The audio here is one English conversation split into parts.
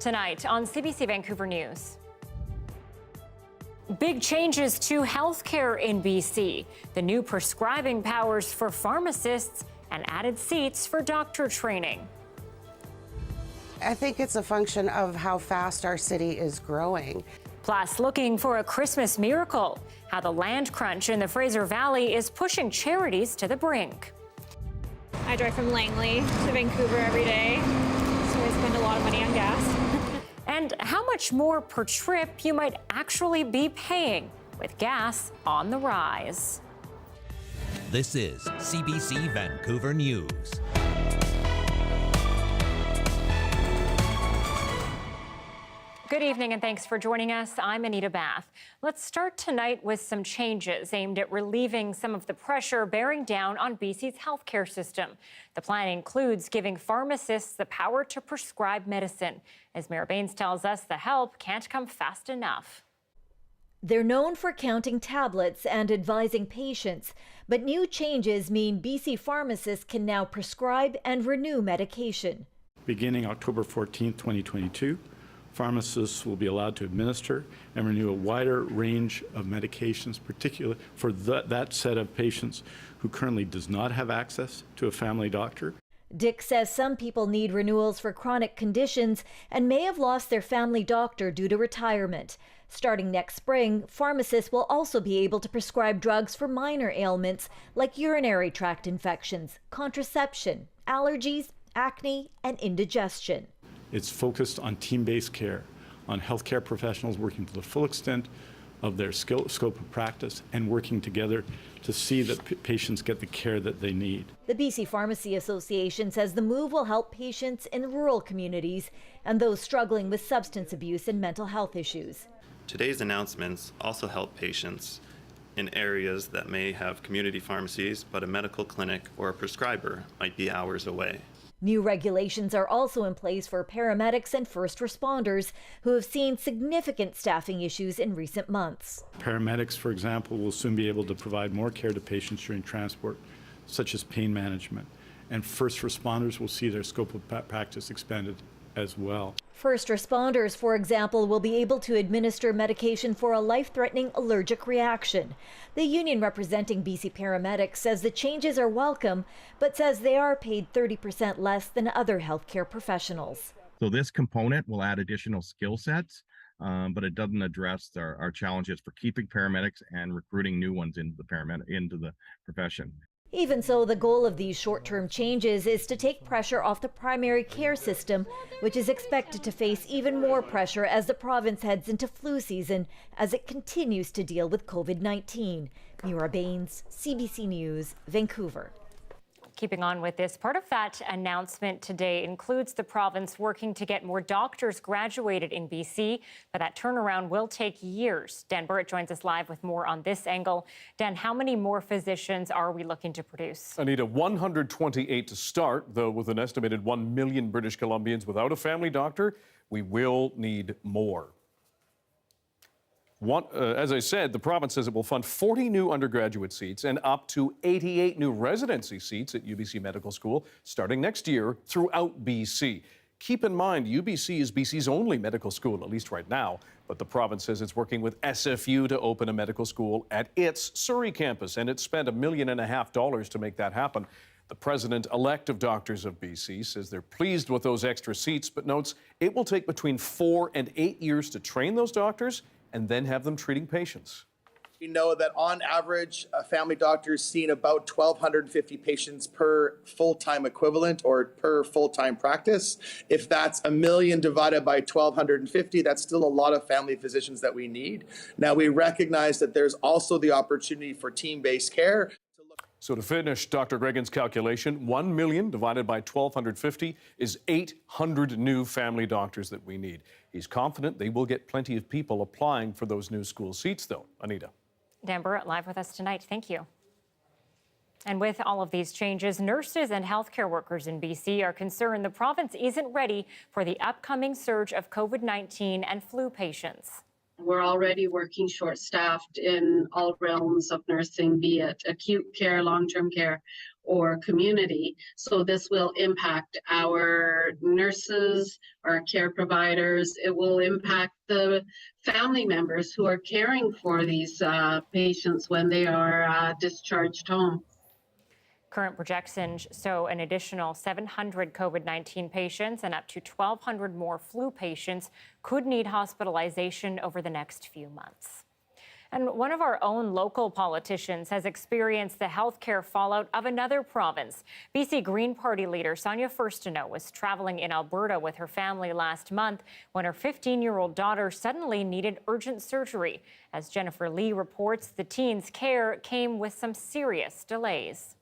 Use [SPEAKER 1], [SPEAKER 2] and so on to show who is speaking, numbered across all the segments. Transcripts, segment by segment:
[SPEAKER 1] Tonight on CBC Vancouver News. Big changes to healthcare in BC, the new prescribing powers for pharmacists, and added seats for doctor training.
[SPEAKER 2] I think it's a function of how fast our city is growing.
[SPEAKER 1] Plus, looking for a Christmas miracle, how the land crunch in the Fraser Valley is pushing charities to the brink.
[SPEAKER 3] I drive from Langley to Vancouver every day, so I spend a lot of money on gas.
[SPEAKER 1] And how much more per trip you might actually be paying with gas on the rise.
[SPEAKER 4] This is CBC Vancouver News.
[SPEAKER 1] Good evening and thanks for joining us. I'm Anita Bathe. Let's start tonight with some changes aimed at relieving some of the pressure bearing down on BC's healthcare system. The plan includes giving pharmacists the power to prescribe medicine. As Mayor Baines tells us, the help can't come fast enough.
[SPEAKER 5] They're known for counting tablets and advising patients, but new changes mean BC pharmacists can now prescribe and renew medication.
[SPEAKER 6] Beginning October 14, 2022, pharmacists will be allowed to administer and renew a wider range of medications, particularly for that set of patients who currently does not have access to a family doctor.
[SPEAKER 5] Dick says some people need renewals for chronic conditions and may have lost their family doctor due to retirement. Starting next spring, pharmacists will also be able to prescribe drugs for minor ailments like urinary tract infections, contraception, allergies, acne, and indigestion.
[SPEAKER 6] It's focused on team-based care, on healthcare professionals working to the full extent of their scope of practice and working together to see that patients get the care that they need.
[SPEAKER 5] The BC Pharmacy Association says the move will help patients in rural communities and those struggling with substance abuse and mental health issues.
[SPEAKER 7] Today's announcements also help patients in areas that may have community pharmacies, but a medical clinic or a prescriber might be hours away.
[SPEAKER 5] New regulations are also in place for paramedics and first responders who have seen significant staffing issues in recent months.
[SPEAKER 6] Paramedics, for example, will soon be able to provide more care to patients during transport, such as pain management. And first responders will see their scope of practice expanded as well.
[SPEAKER 5] First responders, for example, will be able to administer medication for a life-threatening allergic reaction. The union representing BC paramedics says the changes are welcome, but says they are paid 30% less than other healthcare professionals.
[SPEAKER 8] So this component will add additional skill sets, but it doesn't address our challenges for keeping paramedics and recruiting new ones into the profession.
[SPEAKER 5] Even so, the goal of these short-term changes is to take pressure off the primary care system, which is expected to face even more pressure as the province heads into flu season as it continues to deal with COVID-19. Mayor Baines, CBC News, Vancouver.
[SPEAKER 1] Keeping on with this, part of that announcement today includes the province working to get more doctors graduated in BC, but that turnaround will take years. Dan Burrett joins us live with more on this angle. Dan, how many more physicians are we looking to produce?
[SPEAKER 9] Anita, 128 to start, though with an estimated 1 million British Columbians without a family doctor, we will need more. As I said, the province says it will fund 40 new undergraduate seats and up to 88 new residency seats at UBC Medical School starting next year throughout BC. Keep in mind, UBC is BC's only medical school, at least right now, but the province says it's working with SFU to open a medical school at its Surrey campus, and it's spent $1.5 million to make that happen. The president-elect of Doctors of BC says they're pleased with those extra seats, but notes it will take between 4 and 8 years to train those doctors and then have them treating patients.
[SPEAKER 10] We know that on average, a family doctor is seeing about 1,250 patients per full-time equivalent or per full-time practice. If that's 1 million divided by 1,250, that's still a lot of family physicians that we need. Now, we recognize that there's also the opportunity for team-based care.
[SPEAKER 9] So to finish Dr. Gregan's calculation, 1 million divided by 1,250 is 800 new family doctors that we need. He's confident they will get plenty of people applying for those new school seats, though. Anita.
[SPEAKER 1] Dan Burrett live with us tonight. Thank you. And with all of these changes, nurses and healthcare workers in BC are concerned the province isn't ready for the upcoming surge of COVID-19 and flu patients.
[SPEAKER 11] We're already working short-staffed in all realms of nursing, be it acute care, long-term care, or community. So this will impact our nurses, our care providers. It will impact the family members who are caring for these patients when they are discharged home.
[SPEAKER 1] Current projections show an additional 700 COVID-19 patients and up to 1,200 more flu patients could need hospitalization over the next few months. And one of our own local politicians has experienced the healthcare fallout of another province. BC Green Party leader Sonia Furstenau was traveling in Alberta with her family last month when her 15-year-old daughter suddenly needed urgent surgery. As Jennifer Lee reports, the teen's care came with some serious delays.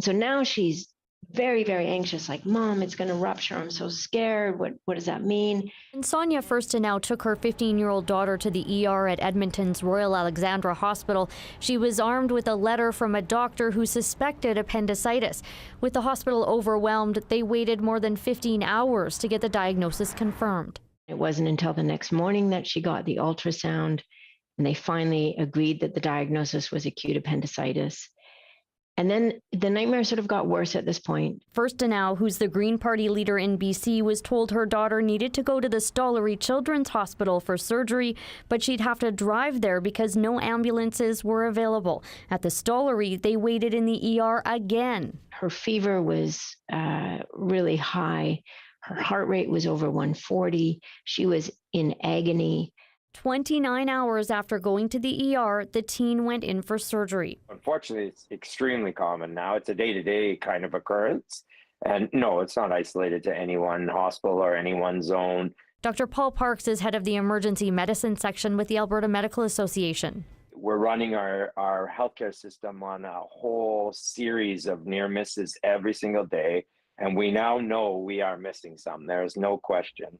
[SPEAKER 12] So now she's very, very anxious, like, Mom, it's going to rupture. I'm so scared. What does that mean?
[SPEAKER 13] And Sonia Furstenau took her 15-year-old daughter to the ER at Edmonton's Royal Alexandra Hospital. She was armed with a letter from a doctor who suspected appendicitis. With the hospital overwhelmed, they waited more than 15 hours to get the diagnosis confirmed.
[SPEAKER 12] It wasn't until the next morning that she got the ultrasound, and they finally agreed that the diagnosis was acute appendicitis. And then the nightmare sort of got worse at this point.
[SPEAKER 13] Furstenau, who's the Green Party leader in BC, was told her daughter needed to go to the Stollery Children's Hospital for surgery, but she'd have to drive there because no ambulances were available. At the Stollery, they waited in the ER again.
[SPEAKER 12] Her fever was really high. Her heart rate was over 140. She was in agony.
[SPEAKER 13] 29 hours after going to the ER, the teen went in for surgery.
[SPEAKER 14] Unfortunately, it's extremely common now. It's a day-to-day kind of occurrence. And no, it's not isolated to any one hospital or any one zone.
[SPEAKER 13] Dr. Paul Parks is head of the emergency medicine section with the Alberta Medical Association.
[SPEAKER 14] We're running our healthcare system on a whole series of near misses every single day. And we now know we are missing some. There is no question.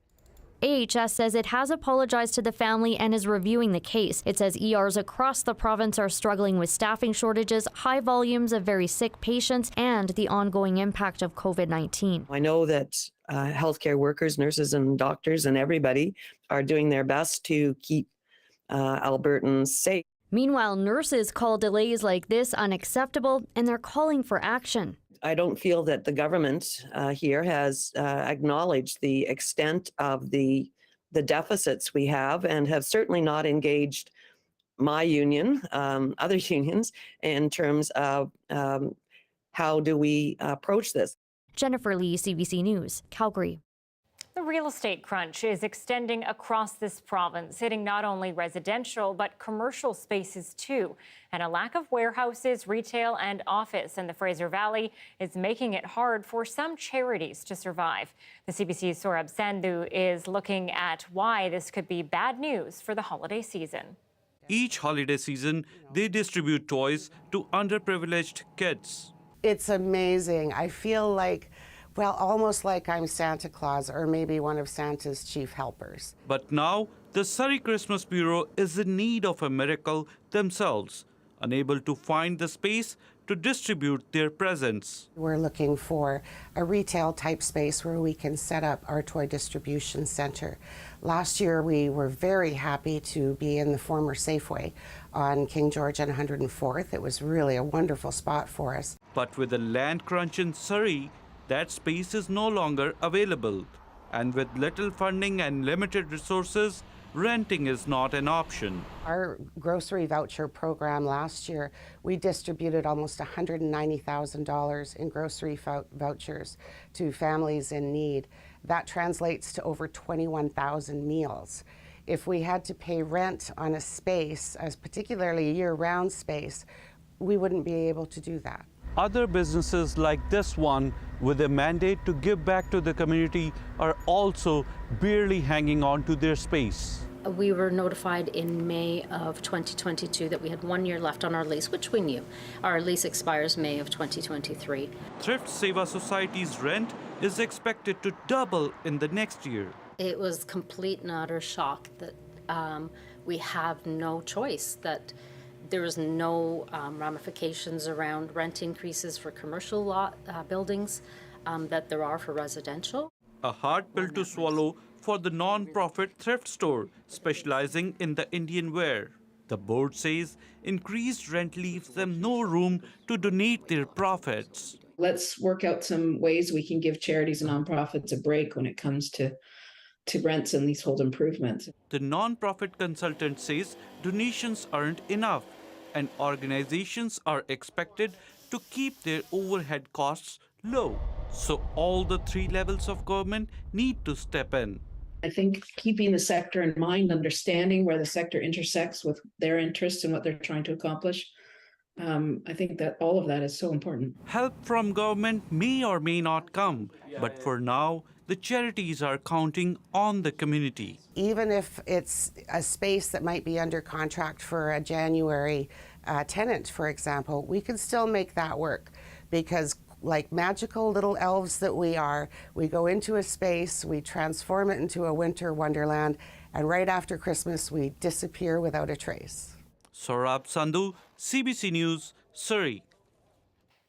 [SPEAKER 13] AHS says it has apologized to the family and is reviewing the case. It says ERs across the province are struggling with staffing shortages, high volumes of very sick patients, and the ongoing impact of COVID-19.
[SPEAKER 15] I know that healthcare workers, nurses and doctors and everybody are doing their best to keep Albertans safe.
[SPEAKER 13] Meanwhile, nurses call delays like this unacceptable, and they're calling for action.
[SPEAKER 15] I don't feel that the government here has acknowledged the extent of the deficits we have, and have certainly not engaged my union, other unions, in terms of how do we approach this.
[SPEAKER 13] Jennifer Lee, CBC News, Calgary.
[SPEAKER 1] The real estate crunch is extending across this province, hitting not only residential but commercial spaces too. And a lack of warehouses, retail and office in the Fraser Valley is making it hard for some charities to survive. The CBC's Saurabh Sandhu is looking at why this could be bad news for the holiday season.
[SPEAKER 16] Each holiday season, they distribute toys to underprivileged kids.
[SPEAKER 2] It's amazing. I feel like, well, almost like I'm Santa Claus or maybe one of Santa's chief helpers.
[SPEAKER 16] But now, the Surrey Christmas Bureau is in need of a miracle themselves, unable to find the space to distribute their presents.
[SPEAKER 2] We're looking for a retail type space where we can set up our toy distribution center. Last year, we were very happy to be in the former Safeway on King George and 104th. It was really a wonderful spot for us.
[SPEAKER 16] But with the land crunch in Surrey, that space is no longer available. And with little funding and limited resources, renting is not an option.
[SPEAKER 2] Our grocery voucher program last year, we distributed almost $190,000 in grocery vouchers to families in need. That translates to over 21,000 meals. If we had to pay rent on a space, as particularly year-round space, we wouldn't be able to do that.
[SPEAKER 16] Other businesses like this one, with a mandate to give back to the community, are also barely hanging on to their space.
[SPEAKER 17] We were notified in May of 2022 that we had 1 year left on our lease, which we knew. Our lease expires May of 2023.
[SPEAKER 16] Thrift Seva Society's rent is expected to double in the next year.
[SPEAKER 17] It was complete and utter shock that we have no choice, that there is no ramifications around rent increases for commercial buildings that there are for residential.
[SPEAKER 16] A hard pill to swallow for the non-profit thrift store specializing in the Indian wear. The board says increased rent leaves them no room to donate their profits.
[SPEAKER 18] Let's work out some ways we can give charities and nonprofits a break when it comes to rents and leasehold improvements.
[SPEAKER 16] The non-profit consultant says donations aren't enough and organizations are expected to keep their overhead costs low. So all the three levels of government need to step in.
[SPEAKER 18] I think keeping the sector in mind, understanding where the sector intersects with their interests and what they're trying to accomplish, I think that all of that is so important.
[SPEAKER 16] Help from government may or may not come, but for now, the charities are counting on the community.
[SPEAKER 2] Even if it's a space that might be under contract for a January tenant, for example, we can still make that work because like magical little elves that we are, we go into a space, we transform it into a winter wonderland, and right after Christmas, we disappear without a trace.
[SPEAKER 16] Saurabh Sandhu, CBC News, Surrey.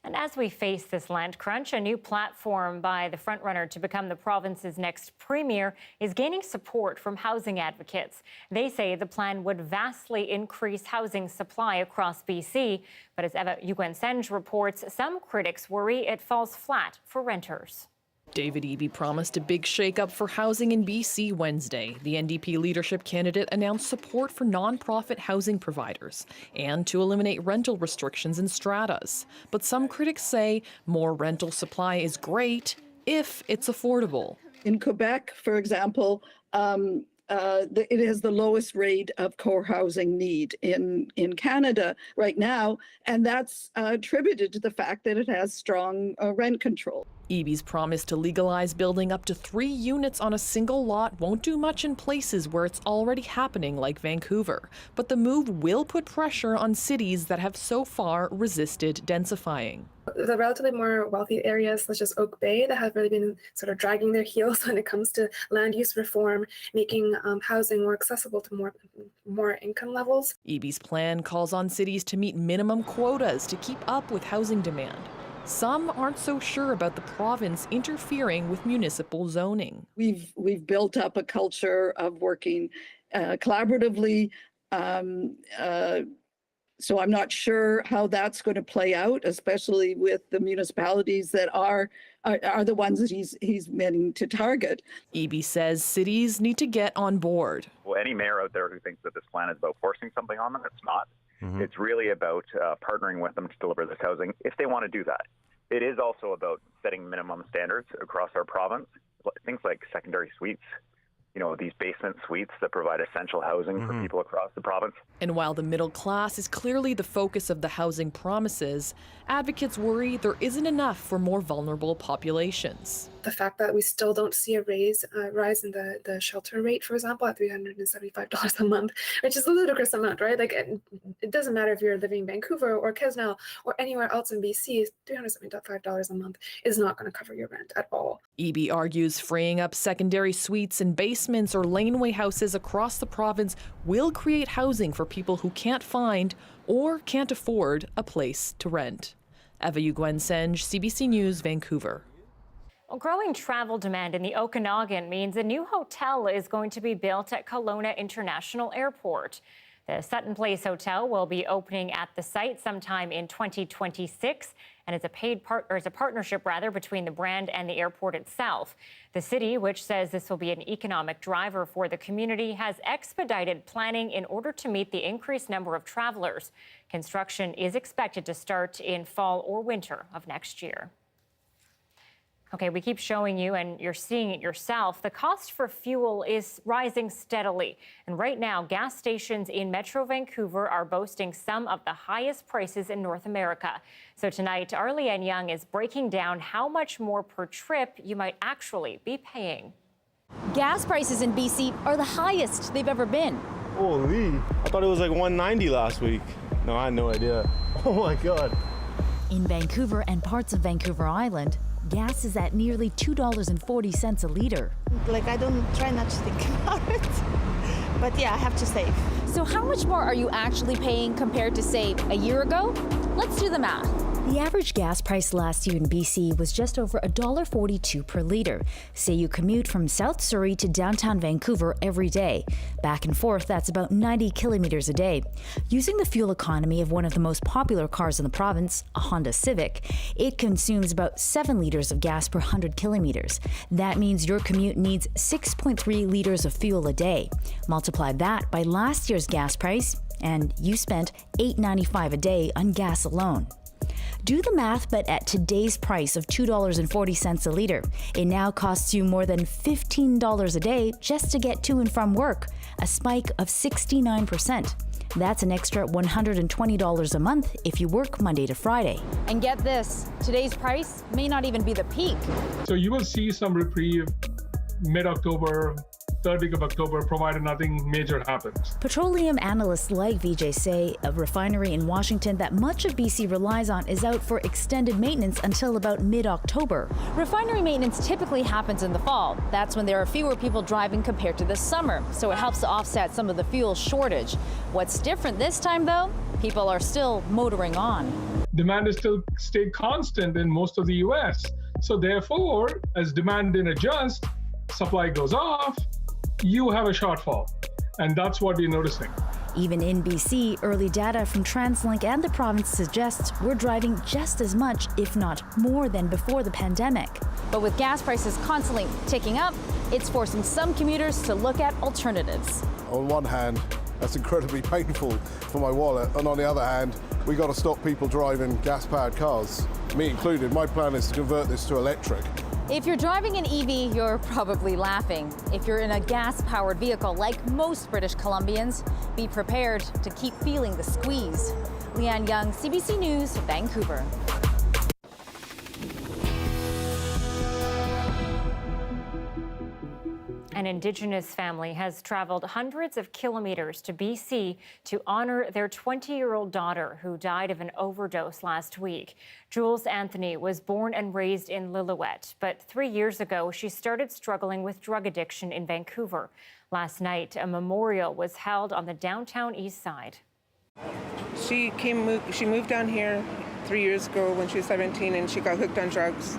[SPEAKER 1] And as we face this land crunch, a new platform by the frontrunner to become the province's next premier is gaining support from housing advocates. They say the plan would vastly increase housing supply across BC. But as Eva Uguen-Senge reports, some critics worry it falls flat for renters.
[SPEAKER 19] David Eby promised a big shake-up for housing in BC Wednesday. The NDP leadership candidate announced support for non-profit housing providers and to eliminate rental restrictions in stratas. But some critics say more rental supply is great if it's affordable.
[SPEAKER 20] In Quebec, for example, it has the lowest rate of core housing need in Canada right now, and that's attributed to the fact that it has strong rent control.
[SPEAKER 19] Eby's promise to legalize building up to 3 units on a single lot won't do much in places where it's already happening, like Vancouver. But the move will put pressure on cities that have so far resisted densifying.
[SPEAKER 21] The relatively more wealthy areas, such as Oak Bay, that have really been sort of dragging their heels when it comes to land use reform, making housing more accessible to more income levels.
[SPEAKER 19] Eby's plan calls on cities to meet minimum quotas to keep up with housing demand. Some aren't so sure about the province interfering with municipal zoning.
[SPEAKER 20] We've built up a culture of working collaboratively. So I'm not sure how that's going to play out, especially with the municipalities that are the ones that he's meaning to target.
[SPEAKER 19] Eby says cities need to get on board.
[SPEAKER 22] Well, any mayor out there who thinks that this plan is about forcing something on them, it's not. Mm-hmm. It's really about partnering with them to deliver this housing if they want to do that. It is also about setting minimum standards across our province, things like secondary suites. You know, these basement suites that provide essential housing for people across the province.
[SPEAKER 19] And while the middle class is clearly the focus of the housing promises, advocates worry there isn't enough for more vulnerable populations.
[SPEAKER 21] The fact that we still don't see a rise in the shelter rate, for example, at $375 a month, which is a ludicrous amount, right? Like it doesn't matter if you're living in Vancouver or Quesnel or anywhere else in BC, $375 a month is not going to cover your rent at all.
[SPEAKER 19] Eby argues freeing up secondary suites and basements or laneway houses across the province will create housing for people who can't find or can't afford a place to rent. Eva Uguen-Senge, CBC News, Vancouver.
[SPEAKER 1] Well, growing travel demand in the Okanagan means a new hotel is going to be built at Kelowna International Airport. The Sutton Place Hotel will be opening at the site sometime in 2026, and it's a partnership between the brand and the airport itself. The city, which says this will be an economic driver for the community, has expedited planning in order to meet the increased number of travelers. Construction is expected to start in fall or winter of next year. Okay, we keep showing you, and you're seeing it yourself. The cost for fuel is rising steadily. And right now, gas stations in Metro Vancouver are boasting some of the highest prices in North America. So tonight, Arlene Young is breaking down how much more per trip you might actually be paying.
[SPEAKER 23] Gas prices in BC are the highest they've ever been.
[SPEAKER 24] Holy, I thought it was like $1.90 last week. No, I had no idea. Oh my God.
[SPEAKER 23] In Vancouver and parts of Vancouver Island, gas is at nearly $2.40 a liter.
[SPEAKER 25] Like, I don't try not to think about it, but yeah, I have to save.
[SPEAKER 23] So how much more are you actually paying compared to, say, a year ago? Let's do the math. The average gas price last year in BC was just over $1.42 per litre. Say you commute from South Surrey to downtown Vancouver every day. Back and forth, that's about 90 kilometres a day. Using the fuel economy of one of the most popular cars in the province, a Honda Civic, it consumes about 7 litres of gas per 100 kilometres. That means your commute needs 6.3 litres of fuel a day. Multiply that by last year's gas price, and you spent $8.95 a day on gas alone. Do the math, but at today's price of $2.40 a litre, it now costs you more than $15 a day just to get to and from work, a spike of 69%. That's an extra $120 a month if you work Monday to Friday.
[SPEAKER 3] And get this, today's price may not even be the peak.
[SPEAKER 4] So you will see some reprieve mid-October, third week of October, provided nothing major happens.
[SPEAKER 23] Petroleum analysts like Vijay say a refinery in Washington that much of BC relies on is out for extended maintenance until about mid-October.
[SPEAKER 3] Refinery maintenance typically happens in the fall. That's when there are fewer people driving compared to the summer, so it helps to offset some of the fuel shortage. What's different this time, though? People are still motoring on.
[SPEAKER 4] Demand is still stayed constant in most of the US. So therefore, as demand didn't adjust, supply goes off, you have a shortfall. And that's what we're noticing.
[SPEAKER 23] Even in BC, early data from TransLink and the province suggests we're driving just as much, if not more, than before the pandemic.
[SPEAKER 3] But with gas prices constantly ticking up, it's forcing some commuters to look at alternatives.
[SPEAKER 6] On one hand, that's incredibly painful for my wallet. And on the other hand, we got to stop people driving gas-powered cars, me included. My plan is to convert this to electric.
[SPEAKER 3] If you're driving an EV, you're probably laughing. If you're in a gas-powered vehicle, like most British Columbians, be prepared to keep feeling the squeeze. Leanne Young, CBC News, Vancouver.
[SPEAKER 1] An Indigenous family has traveled hundreds of kilometers to BC to honor their 20-year-old daughter who died of an overdose last week. Jules Anthony was born and raised in Lillooet, but 3 years ago she started struggling with drug addiction in Vancouver. Last night, a memorial was held on the downtown east side.
[SPEAKER 7] She moved down here 3 years ago when she was 17 and she got hooked on drugs.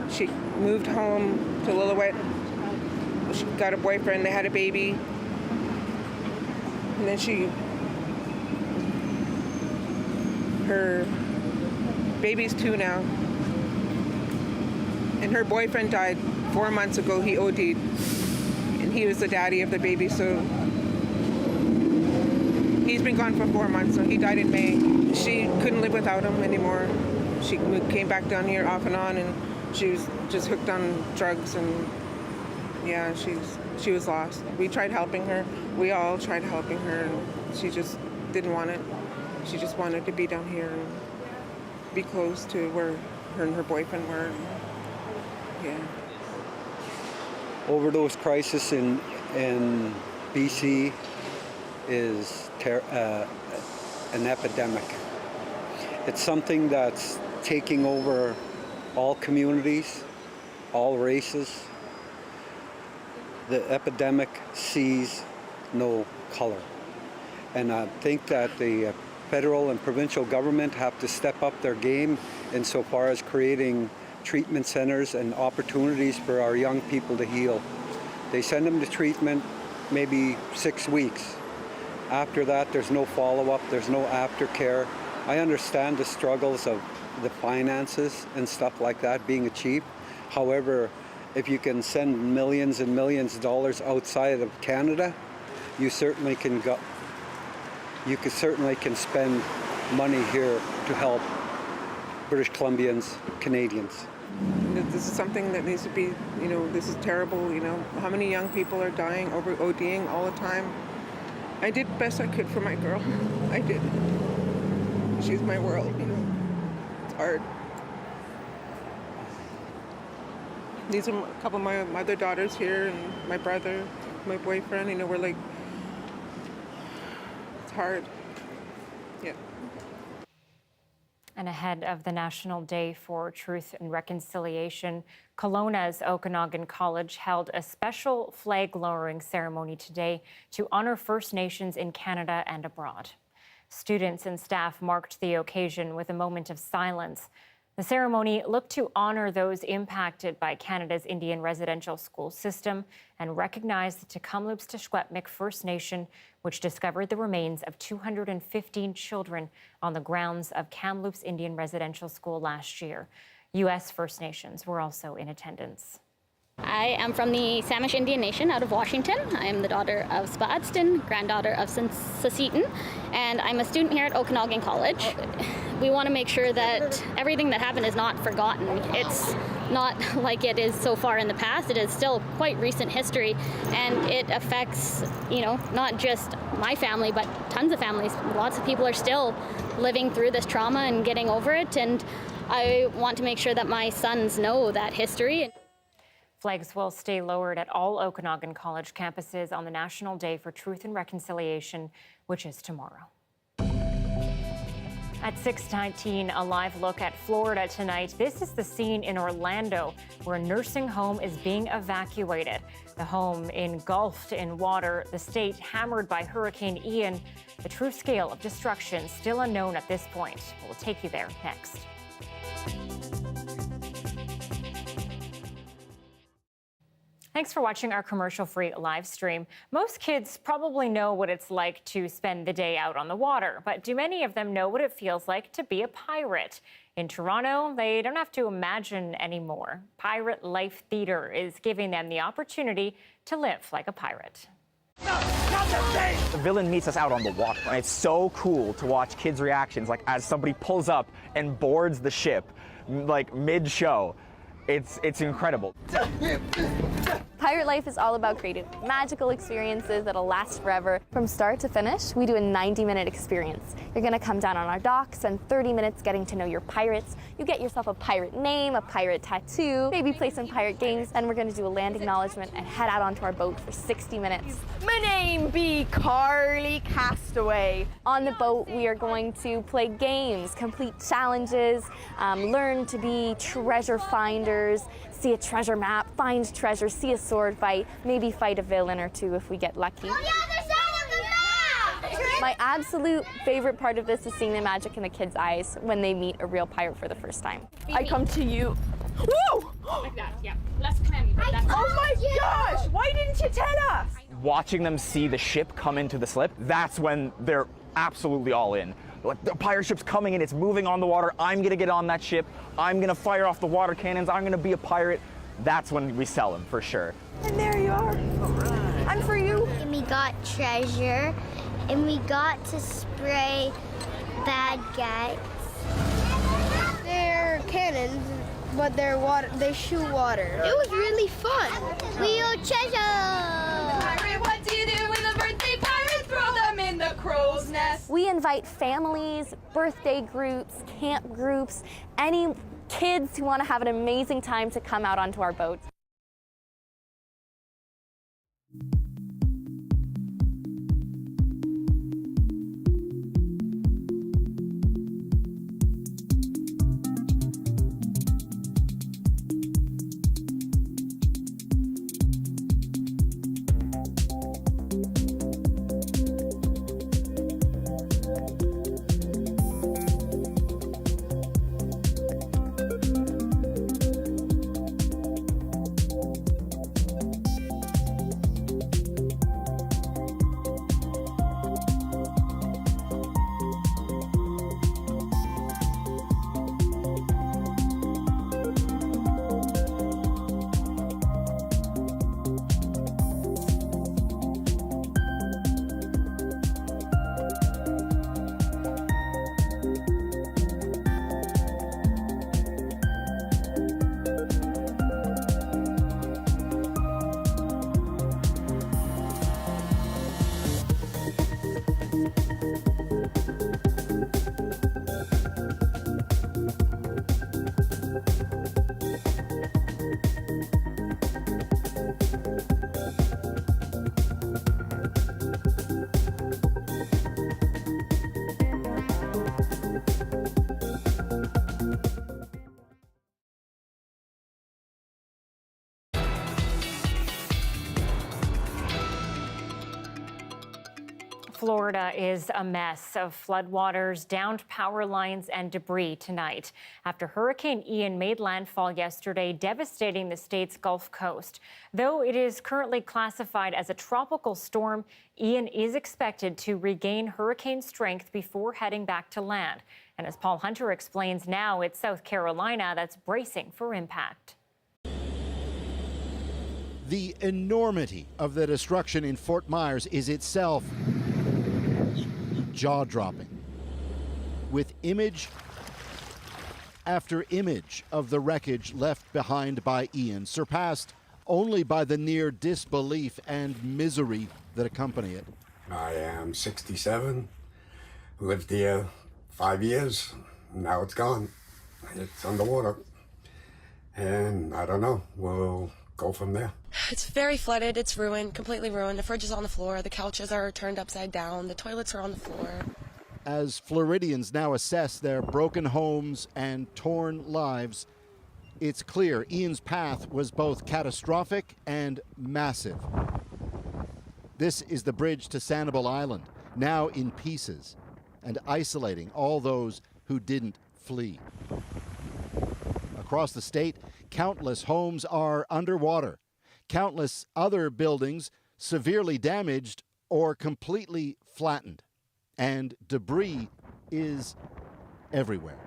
[SPEAKER 7] She moved home to Lillooet. She got a boyfriend, they had a baby, and then her baby's 2 now, and her boyfriend died 4 months ago. He OD'd, and he was the daddy of the baby, so he's been gone for 4 months, so he died in May. She couldn't live without him anymore. She came back down here off and on, and she was just hooked on drugs, and yeah, she was lost. We tried helping her. We all tried helping her, and she just didn't want it. She just wanted to be down here and be close to where her and her boyfriend were. Yeah.
[SPEAKER 8] Overdose crisis in BC is an epidemic. It's something that's taking over all communities, all races. The epidemic sees no color. And I think that the federal and provincial government have to step up their game insofar as creating treatment centers and opportunities for our young people to heal. They send them to treatment maybe 6 weeks. After that, there's no follow-up, there's no aftercare. I understand the struggles of the finances and stuff like that being achieved. However, if you can send millions and millions of dollars outside of Canada, you certainly can spend money here to help British Columbians, Canadians.
[SPEAKER 7] This is something that needs to be, this is terrible, how many young people are dying over ODing all the time. I did the best I could for my girl. I did. She's my world, It's hard. These are a couple of my other daughters here, and my brother, my boyfriend, we're like, it's hard. Yeah.
[SPEAKER 1] And ahead of the National Day for Truth and Reconciliation, Kelowna's Okanagan College held a special flag lowering ceremony today to honor First Nations in Canada and abroad. Students and staff marked the occasion with a moment of silence. The ceremony looked to honor those impacted by Canada's Indian residential school system and recognize the Tecumloops-Teshwetmik First Nation, which discovered the remains of 215 children on the grounds of Kamloops Indian Residential School last year. U.S. First Nations were also in attendance.
[SPEAKER 5] I am from the Samish Indian Nation out of Washington. I am the daughter of Spaadston, granddaughter of Sasitan, and I'm a student here at Okanagan College. We want to make sure that everything that happened is not forgotten. It's not like it is so far in the past. It is still quite recent history, and it affects, not just my family, but tons of families. Lots of people are still living through this trauma and getting over it, and I want to make sure that my sons know that history.
[SPEAKER 1] Flags will stay lowered at all Okanagan College campuses on the National Day for Truth and Reconciliation, which is tomorrow. At 6:19, a live look at Florida tonight. This is the scene in Orlando where a nursing home is being evacuated. The home engulfed in water, the state hammered by Hurricane Ian. The true scale of destruction still unknown at this point. We'll take you there next. Thanks for watching our commercial-free live stream. Most kids probably know what it's like to spend the day out on the water, but do many of them know what it feels like to be a pirate? In Toronto, they don't have to imagine anymore. Pirate Life Theatre is giving them the opportunity to live like a pirate.
[SPEAKER 9] The villain meets us out on the water, and it's so cool to watch kids' reactions, like as somebody pulls up and boards the ship, like mid-show. It's incredible.
[SPEAKER 10] Pirate life is all about creating magical experiences that'll last forever. From start to finish, we do a 90-minute experience. You're gonna come down on our dock, spend 30 minutes getting to know your pirates. You get yourself a pirate name, a pirate tattoo, maybe play some pirate games, and we're gonna do a land acknowledgement and head out onto our boat for 60 minutes.
[SPEAKER 11] My name be Carly Castaway.
[SPEAKER 10] On the boat, we are going to play games, complete challenges, learn to be treasure finders, see a treasure map, find treasure, see a sword fight, maybe fight a villain or two if we get lucky. My absolute favorite part of this is seeing the magic in the kids' eyes when they meet a real pirate for the first time.
[SPEAKER 11] I come to you. Whoa!
[SPEAKER 5] Like that, yeah. Less clammy, but that's...
[SPEAKER 11] Oh my gosh! Why didn't you tell us?
[SPEAKER 9] Watching them see the ship come into the slip, that's when they're absolutely all in. Like, the pirate ship's coming in, it's moving on the water, I'm gonna get on that ship, I'm gonna fire off the water cannons, I'm gonna be a pirate. That's when we sell them, for sure.
[SPEAKER 11] And there you are. And for you?
[SPEAKER 12] And we got treasure, and we got to spray bad guys.
[SPEAKER 26] They're cannons, but they're water. They shoot water.
[SPEAKER 12] It was really fun. We got treasure.
[SPEAKER 11] Pirate, what do you do with a birthday pirate? Throw them in the crow's nest.
[SPEAKER 10] We invite families, birthday groups, camp groups, any kids who want to have an amazing time to come out onto our boats.
[SPEAKER 1] Florida is a mess of floodwaters, downed power lines, and debris tonight after Hurricane Ian made landfall yesterday, devastating the state's Gulf Coast. Though it is currently classified as a tropical storm, Ian is expected to regain hurricane strength before heading back to land. And as Paul Hunter explains, now it's South Carolina that's bracing for impact.
[SPEAKER 2] The enormity of the destruction in Fort Myers is itself jaw-dropping. With image after image of the wreckage left behind by Ian, surpassed only by the near disbelief and misery that accompany it.
[SPEAKER 13] I am 67, lived here 5 years, now it's gone. It's underwater, and I don't know, we'll go from there.
[SPEAKER 14] It's very flooded, it's ruined, completely ruined. The fridge is on the floor, the couches are turned upside down, the toilets are on the floor.
[SPEAKER 2] As Floridians now assess their broken homes and torn lives, it's clear Ian's path was both catastrophic and massive. This is the bridge to Sanibel Island, now in pieces, and isolating all those who didn't flee. Across the state, countless homes are underwater. Countless other buildings severely damaged or completely flattened. And debris is everywhere.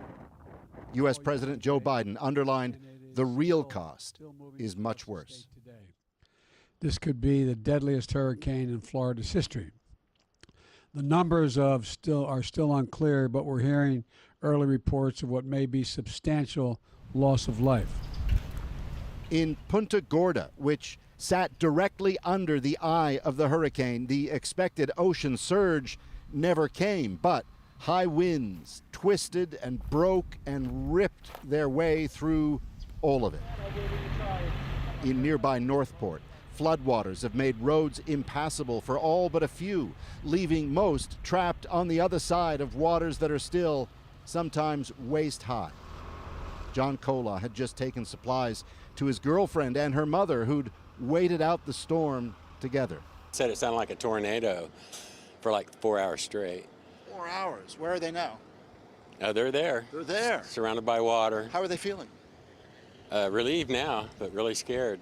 [SPEAKER 2] U.S. President Joe Biden underlined the real cost is much worse.
[SPEAKER 15] This could be the deadliest hurricane in Florida's history. The numbers are still unclear, but we're hearing early reports of what may be substantial loss of life.
[SPEAKER 2] In Punta Gorda, which sat directly under the eye of the hurricane, the expected ocean surge never came, but high winds twisted and broke and ripped their way through all of it. In nearby Northport, floodwaters have made roads impassable for all but a few, leaving most trapped on the other side of waters that are still sometimes waist high. John Kola had just taken supplies to his girlfriend and her mother, who'd waited out the storm together.
[SPEAKER 17] Said it sounded like a tornado for like 4 hours straight.
[SPEAKER 2] 4 hours. Where are they now?
[SPEAKER 17] They're there.
[SPEAKER 2] They're there.
[SPEAKER 17] Surrounded by water.
[SPEAKER 2] How are they feeling?
[SPEAKER 17] Relieved now, but really scared.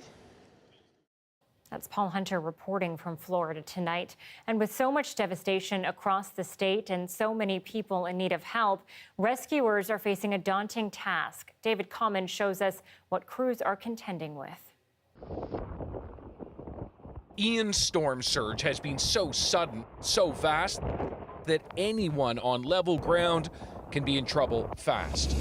[SPEAKER 1] That's Paul Hunter reporting from Florida tonight. And with so much devastation across the state and so many people in need of help, rescuers are facing a daunting task. David Common shows us what crews are contending with.
[SPEAKER 18] Ian's storm surge has been so sudden, so fast, that anyone on level ground can be in trouble fast.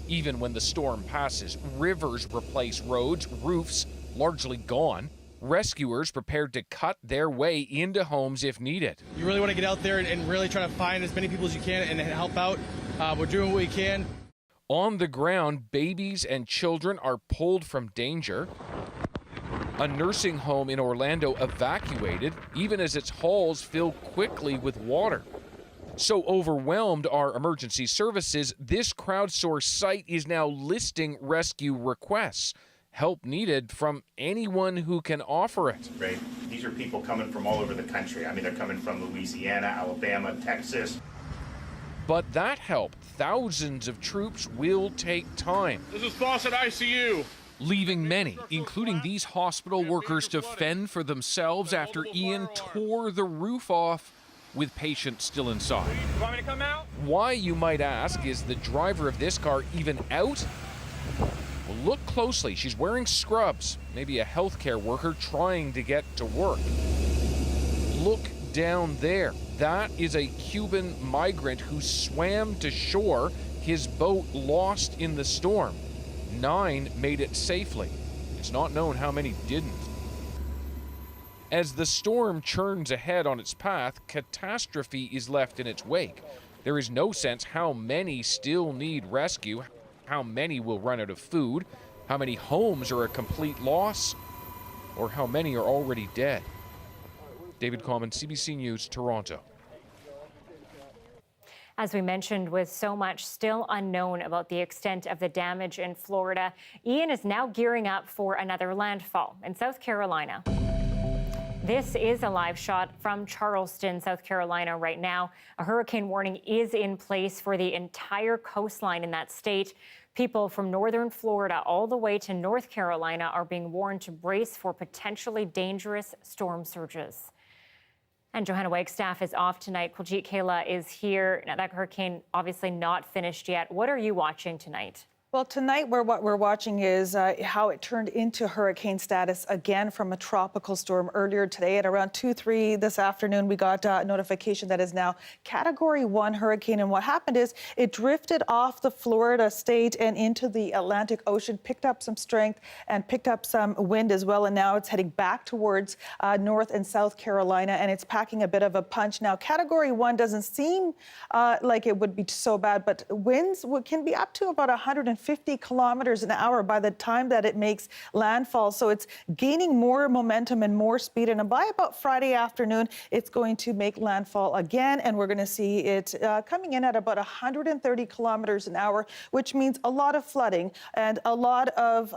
[SPEAKER 18] Even when the storm passes, rivers replace roads, roofs largely gone. Rescuers prepared to cut their way into homes if needed.
[SPEAKER 27] You really want to get out there and really try to find as many people as you can and help out. We're doing what we can.
[SPEAKER 18] On the ground, babies and children are pulled from danger. A nursing home in Orlando evacuated, even as its halls fill quickly with water. So overwhelmed are emergency services, this crowdsourced site is now listing rescue requests. Help needed from anyone who can offer it.
[SPEAKER 28] Right. These are people coming from all over the country. I mean, they're coming from Louisiana, Alabama, Texas.
[SPEAKER 18] But that help, thousands of troops, will take time.
[SPEAKER 27] This is Fawcett ICU.
[SPEAKER 18] Leaving many, including these hospital workers, to fend for themselves after Ian tore the roof off with patients still inside.
[SPEAKER 27] You want me to come out?
[SPEAKER 18] Why, you might ask, is the driver of this car even out? Well, look closely. She's wearing scrubs, maybe a healthcare worker trying to get to work. Look down there. That is a Cuban migrant who swam to shore, his boat lost in the storm. 9 made it safely. It's not known how many didn't. As the storm churns ahead on its path, catastrophe is left in its wake. There is no sense how many still need rescue, how many will run out of food, how many homes are a complete loss, or how many are already dead. David Common, CBC News, Toronto.
[SPEAKER 1] As we mentioned, with so much still unknown about the extent of the damage in Florida, Ian is now gearing up for another landfall in South Carolina. This is a live shot from Charleston, South Carolina right now. A hurricane warning is in place for the entire coastline in that state. People from northern Florida all the way to North Carolina are being warned to brace for potentially dangerous storm surges. And Johanna Wagstaff is off tonight. Kuljeet Kaila is here. Now, that hurricane obviously not finished yet. What are you watching tonight?
[SPEAKER 4] Well, tonight what we're watching is how it turned into hurricane status again from a tropical storm earlier today at around 2-3 this afternoon. We got a notification that is now Category 1 hurricane. And what happened is it drifted off the Florida state and into the Atlantic Ocean, picked up some strength and picked up some wind as well. And now it's heading back towards North and South Carolina, and it's packing a bit of a punch. Now, Category 1 doesn't seem like it would be so bad, but winds can be up to about 150 kilometers an hour by the time that it makes landfall. So it's gaining more momentum and more speed. And by about Friday afternoon, it's going to make landfall again. And we're going to see it coming in at about 130 kilometers an hour, which means a lot of flooding and a lot of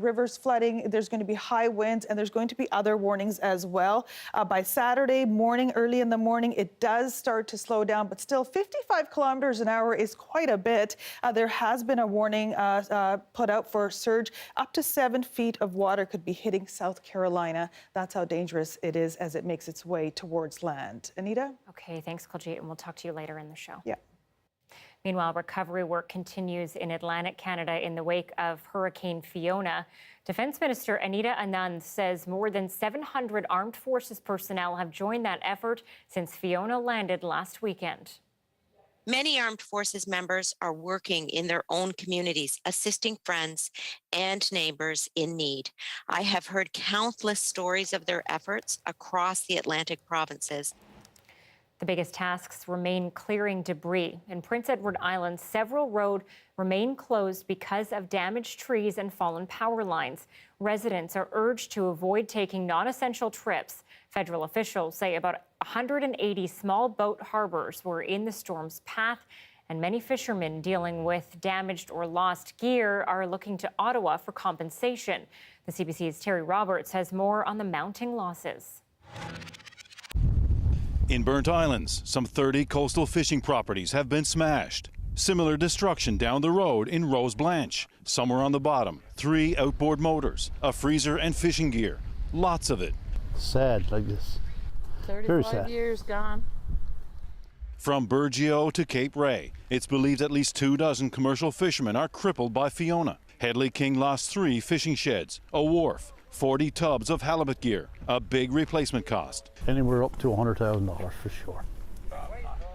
[SPEAKER 4] rivers flooding. There's going to be high winds, and there's going to be other warnings as well. By Saturday morning, early in the morning, it does start to slow down, but still 55 kilometers an hour is quite a bit. There has been a warning put out for surge. Up to 7 feet of water could be hitting South Carolina. That's how dangerous it is as it makes its way towards land. Anita?
[SPEAKER 1] Okay, thanks, Kuljeet, and we'll talk to you later in the show.
[SPEAKER 4] Yeah.
[SPEAKER 1] Meanwhile, recovery work continues in Atlantic Canada in the wake of Hurricane Fiona. Defense Minister Anita Bathe says more than 700 armed forces personnel have joined that effort since Fiona landed last weekend.
[SPEAKER 16] Many armed forces members are working in their own communities, assisting friends and neighbors in need. I have heard countless stories of their efforts across the Atlantic provinces.
[SPEAKER 1] The biggest tasks remain clearing debris. In Prince Edward Island, several roads remain closed because of damaged trees and fallen power lines. Residents are urged to avoid taking non-essential trips. Federal officials say about 180 small boat harbors were in the storm's path, and many fishermen dealing with damaged or lost gear are looking to Ottawa for compensation. The CBC's Terry Roberts has more on the mounting losses.
[SPEAKER 19] In Burnt Islands, some 30 coastal fishing properties have been smashed. Similar destruction down the road in Rose Blanche. Somewhere on the bottom, 3 outboard motors, a freezer and fishing gear. Lots of it.
[SPEAKER 20] Sad like this.
[SPEAKER 21] 35 years gone.
[SPEAKER 19] From Burgeo to Cape Ray, it's believed at least 24 commercial fishermen are crippled by Fiona. Headley King lost 3 fishing sheds, a wharf, 40 tubs of halibut gear, a big replacement cost.
[SPEAKER 20] Anywhere up to $100,000 for sure.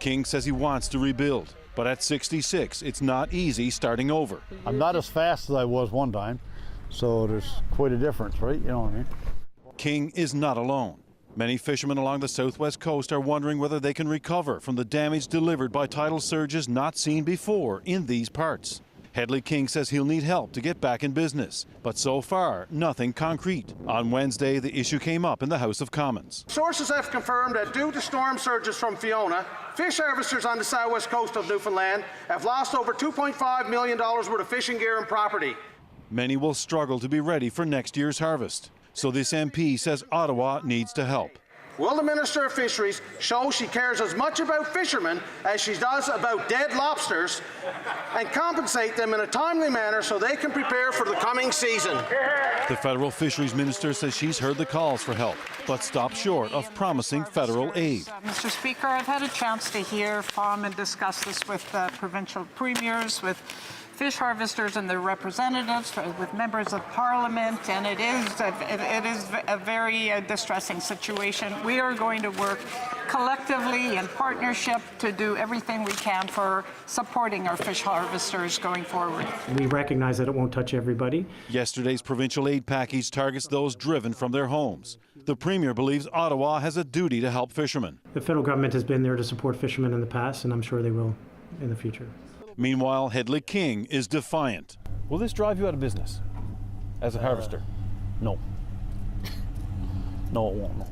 [SPEAKER 19] King says he wants to rebuild, but at 66, it's not easy starting over.
[SPEAKER 20] I'm not as fast as I was one time, so there's quite a difference, right? You know what I mean?
[SPEAKER 19] King is not alone. Many fishermen along the southwest coast are wondering whether they can recover from the damage delivered by tidal surges not seen before in these parts. Headley King says he'll need help to get back in business, but so far, nothing concrete. On Wednesday, the issue came up in the House of Commons.
[SPEAKER 22] Sources have confirmed that due to storm surges from Fiona, fish harvesters on the southwest coast of Newfoundland have lost over $2.5 million worth of fishing gear and property.
[SPEAKER 19] Many will struggle to be ready for next year's harvest. So this MP says Ottawa needs to help.
[SPEAKER 22] Will the Minister of Fisheries show she cares as much about fishermen as she does about dead lobsters and compensate them in a timely manner so they can prepare for the coming season?
[SPEAKER 19] The federal fisheries minister says she's heard the calls for help, but stopped short of promising federal aid.
[SPEAKER 24] Mr. Speaker, I've had a chance to hear from and discuss this with provincial premiers, with fish harvesters and their representatives, with members of parliament, and it is a very distressing situation. We are going to work collectively in partnership to do everything we can for supporting our fish harvesters going forward.
[SPEAKER 25] We recognize that it won't touch everybody.
[SPEAKER 19] Yesterday's provincial aid package targets those driven from their homes. The Premier believes Ottawa has a duty to help fishermen.
[SPEAKER 25] The federal government has been there to support fishermen in the past, and I'm sure they will in the future.
[SPEAKER 19] Meanwhile, Headley King is defiant.
[SPEAKER 20] Will this drive you out of business as a harvester? No. No, it won't. No.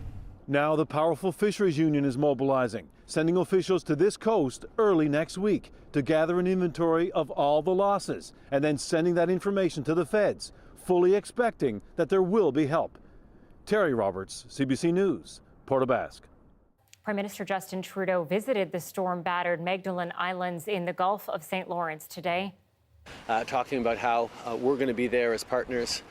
[SPEAKER 19] Now the powerful fisheries union is mobilizing, sending officials to this coast early next week to gather an inventory of all the losses and then sending that information to the feds, fully expecting that there will be help. Terry Roberts, CBC News, Port aux Basques.
[SPEAKER 1] Prime Minister Justin Trudeau visited the storm-battered Magdalen Islands in the Gulf of St. Lawrence today.
[SPEAKER 3] Talking about how we're going to be there as partners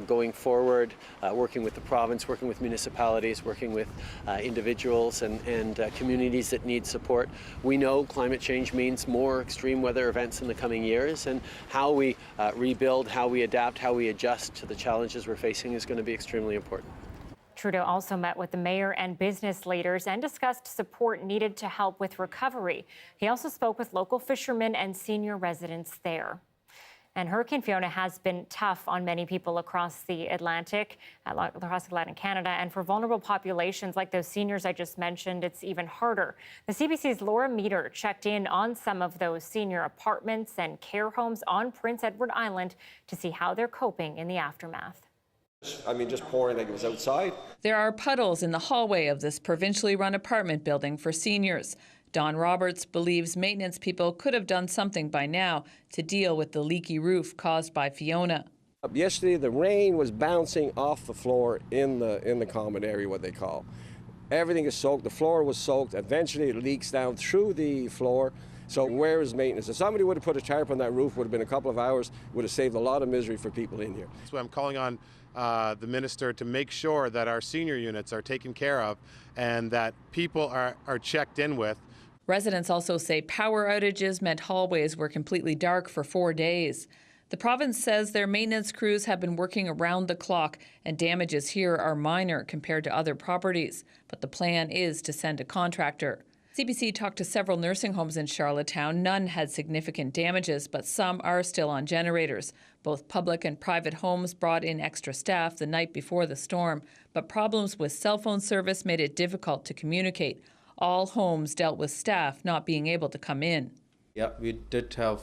[SPEAKER 3] going forward, working with the province, working with municipalities, working with individuals and communities that need support. We know climate change means more extreme weather events in the coming years, and how we rebuild, how we adapt, how we adjust to the challenges we're facing is going to be extremely important.
[SPEAKER 1] Trudeau also met with the mayor and business leaders and discussed support needed to help with recovery. He also spoke with local fishermen and senior residents there. And Hurricane Fiona has been tough on many people across the Atlantic, across Atlantic Canada, and for vulnerable populations like those seniors I just mentioned, it's even harder. The CBC's Laura Meter checked in on some of those senior apartments and care homes on Prince Edward Island to see how they're coping in the aftermath.
[SPEAKER 5] Just pouring like it was outside.
[SPEAKER 6] There are puddles in the hallway of this provincially run apartment building for seniors. Don Roberts believes maintenance people could have done something by now to deal with the leaky roof caused by Fiona.
[SPEAKER 5] Yesterday, the rain was bouncing off the floor in the common area, what they call. Everything is soaked. The floor was soaked. Eventually, it leaks down through the floor. So where is maintenance? If somebody would have put a tarp on that roof, would have been a couple of hours, would have saved a lot of misery for people in here.
[SPEAKER 7] So I'm calling on the minister to make sure that our senior units are taken care of and that people are checked in with.
[SPEAKER 6] Residents also say power outages meant hallways were completely dark for 4 days. The province says their maintenance crews have been working around the clock and damages here are minor compared to other properties, but the plan is to send a contractor. CBC talked to several nursing homes in Charlottetown. None had significant damages, but some are still on generators. Both public and private homes brought in extra staff the night before the storm, but problems with cell phone service made it difficult to communicate. All homes dealt with staff not being able to come in.
[SPEAKER 8] Yeah, we did have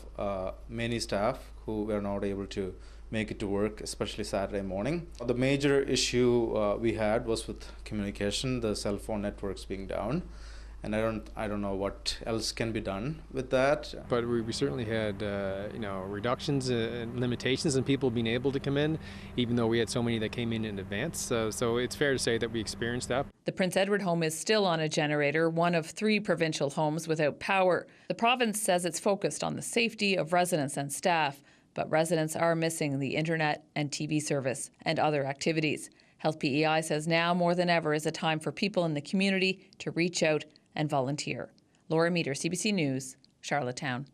[SPEAKER 8] many staff who were not able to make it to work, especially Saturday morning. The major issue we had was with communication, the cell phone networks being down. And I don't know what else can be done with that.
[SPEAKER 9] But we certainly had reductions and limitations in people being able to come in, even though we had so many that came in advance. So it's fair to say that we experienced that.
[SPEAKER 6] The Prince Edward home is still on a generator, one of 3 provincial homes without power. The province says it's focused on the safety of residents and staff, but residents are missing the internet and TV service and other activities. Health PEI says now more than ever is a time for people in the community to reach out and volunteer. Laura Meter, CBC News, Charlottetown.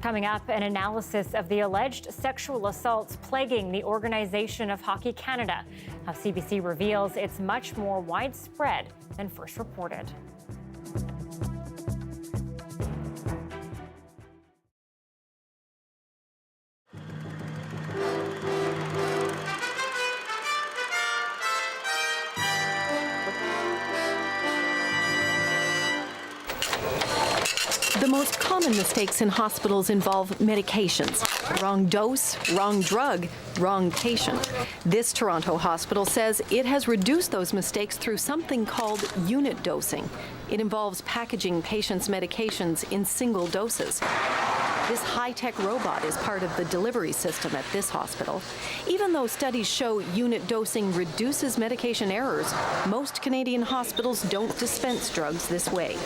[SPEAKER 1] Coming up, an analysis of the alleged sexual assaults plaguing the Organization of Hockey Canada. How CBC reveals it's much more widespread than first reported.
[SPEAKER 23] The most common mistakes in hospitals involve medications. Wrong dose, wrong drug, wrong patient. This Toronto hospital says it has reduced those mistakes through something called unit dosing. It involves packaging patients' medications in single doses. This high-tech robot is part of the delivery system at this hospital. Even though studies show unit dosing reduces medication errors, most Canadian hospitals don't dispense drugs this way.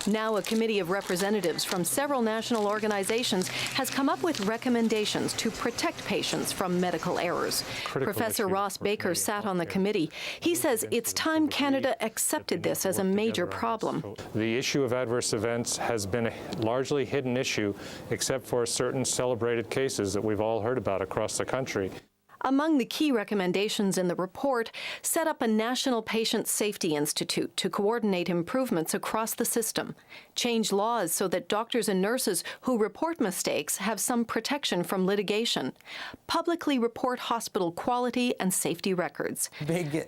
[SPEAKER 23] Now, a committee of representatives from several national organizations has come up with recommendations to protect patients from medical errors. Professor Ross Baker sat on the committee. He says it's time Canada accepted this as a major problem.
[SPEAKER 26] The issue of adverse events has been a largely hidden issue, except for certain celebrated cases that we've all heard about across the country.
[SPEAKER 23] Among the key recommendations in the report, set up a National Patient Safety Institute to coordinate improvements across the system, change laws so that doctors and nurses who report mistakes have some protection from litigation, publicly report hospital quality and safety records.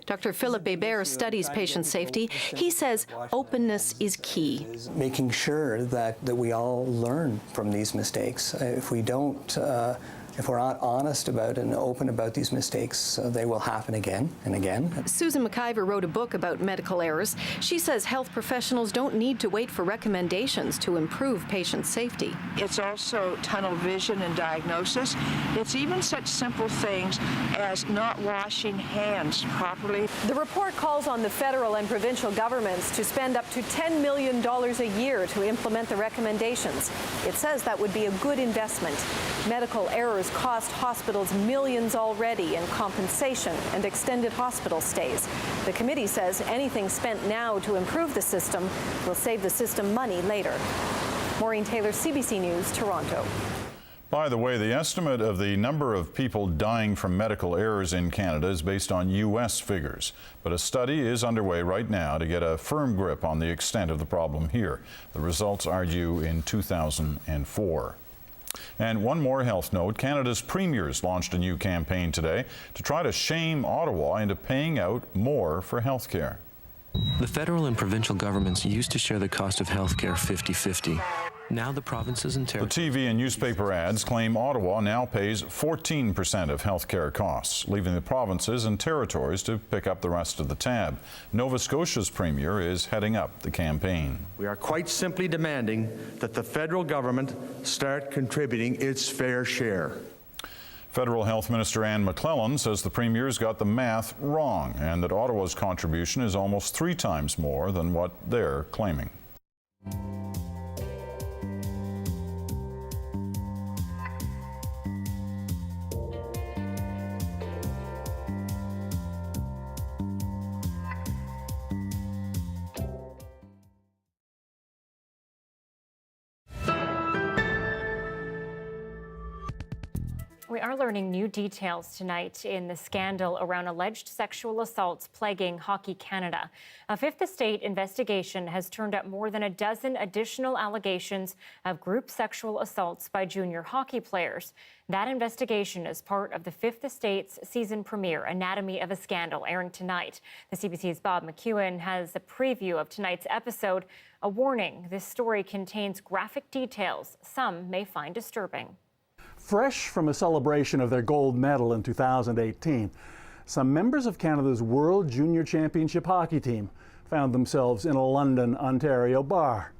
[SPEAKER 23] Dr. Philip Hébert studies patient safety. He says openness is key.
[SPEAKER 29] Making sure that we all learn from these mistakes. If we don't
[SPEAKER 2] If we're not honest about and open about these mistakes, they will happen again and again.
[SPEAKER 23] Susan McIver wrote a book about medical errors. She says health professionals don't need to wait for recommendations to improve patient safety.
[SPEAKER 10] It's also tunnel vision and diagnosis. It's even such simple things as not washing hands properly.
[SPEAKER 23] The report calls on the federal and provincial governments to spend up to $10 million a year to implement the recommendations. It says that would be a good investment. Medical errors cost hospitals millions already in compensation and extended hospital stays. The committee says anything spent now to improve the system will save the system money later. Maureen Taylor, CBC News, Toronto.
[SPEAKER 11] By the way, the estimate of the number of people dying from medical errors in Canada is based on U.S. figures. But a study is underway right now to get a firm grip on the extent of the problem here. The results are due in 2004. And one more health note, Canada's premiers launched a new campaign today to try to shame Ottawa into paying out more for health care.
[SPEAKER 12] The federal and provincial governments used to share the cost of health care 50-50. Now the provinces and territories.
[SPEAKER 11] The TV and newspaper ads claim Ottawa now pays 14% of health care costs, leaving the provinces and territories to pick up the rest of the tab. Nova Scotia's premier is heading up the campaign.
[SPEAKER 13] We are quite simply demanding that the federal government start contributing its fair share.
[SPEAKER 11] Federal Health Minister Anne McClellan says the premier's got the math wrong and that Ottawa's contribution is almost 3 times more than what they're claiming.
[SPEAKER 1] We are learning new details tonight in the scandal around alleged sexual assaults plaguing Hockey Canada. A Fifth Estate investigation has turned up more than a dozen additional allegations of group sexual assaults by junior hockey players. That investigation is part of the Fifth Estate's season premiere, Anatomy of a Scandal, airing tonight. The CBC's Bob McEwen has a preview of tonight's episode. A warning, this story contains graphic details some may find disturbing.
[SPEAKER 14] Fresh from a celebration of their gold medal in 2018, some members of Canada's World Junior Championship hockey team found themselves in a London, Ontario bar.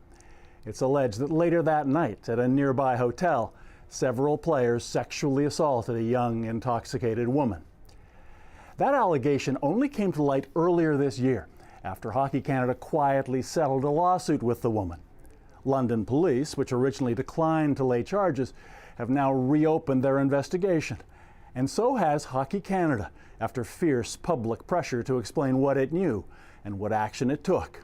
[SPEAKER 14] It's alleged that later that night at a nearby hotel, several players sexually assaulted a young, intoxicated woman. That allegation only came to light earlier this year after Hockey Canada quietly settled a lawsuit with the woman. London police, which originally declined to lay charges, have now reopened their investigation. And so has Hockey Canada, after fierce public pressure to explain what it knew and what action it took.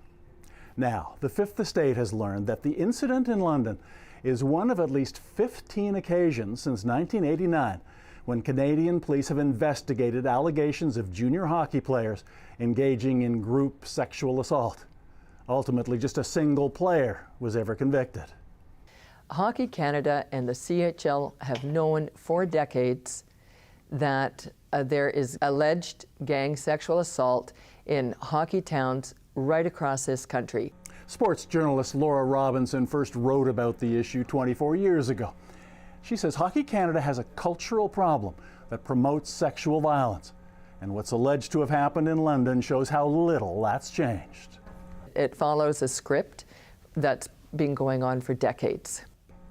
[SPEAKER 14] Now, the Fifth Estate has learned that the incident in London is one of at least 15 occasions since 1989 when Canadian police have investigated allegations of junior hockey players engaging in group sexual assault. Ultimately, just a single player was ever convicted.
[SPEAKER 15] Hockey Canada and the CHL have known for decades that there is alleged gang sexual assault in hockey towns right across this country.
[SPEAKER 14] Sports journalist Laura Robinson first wrote about the issue 24 years ago. She says Hockey Canada has a cultural problem that promotes sexual violence, and what's alleged to have happened in London shows how little that's changed.
[SPEAKER 15] It follows a script that's been going on for decades.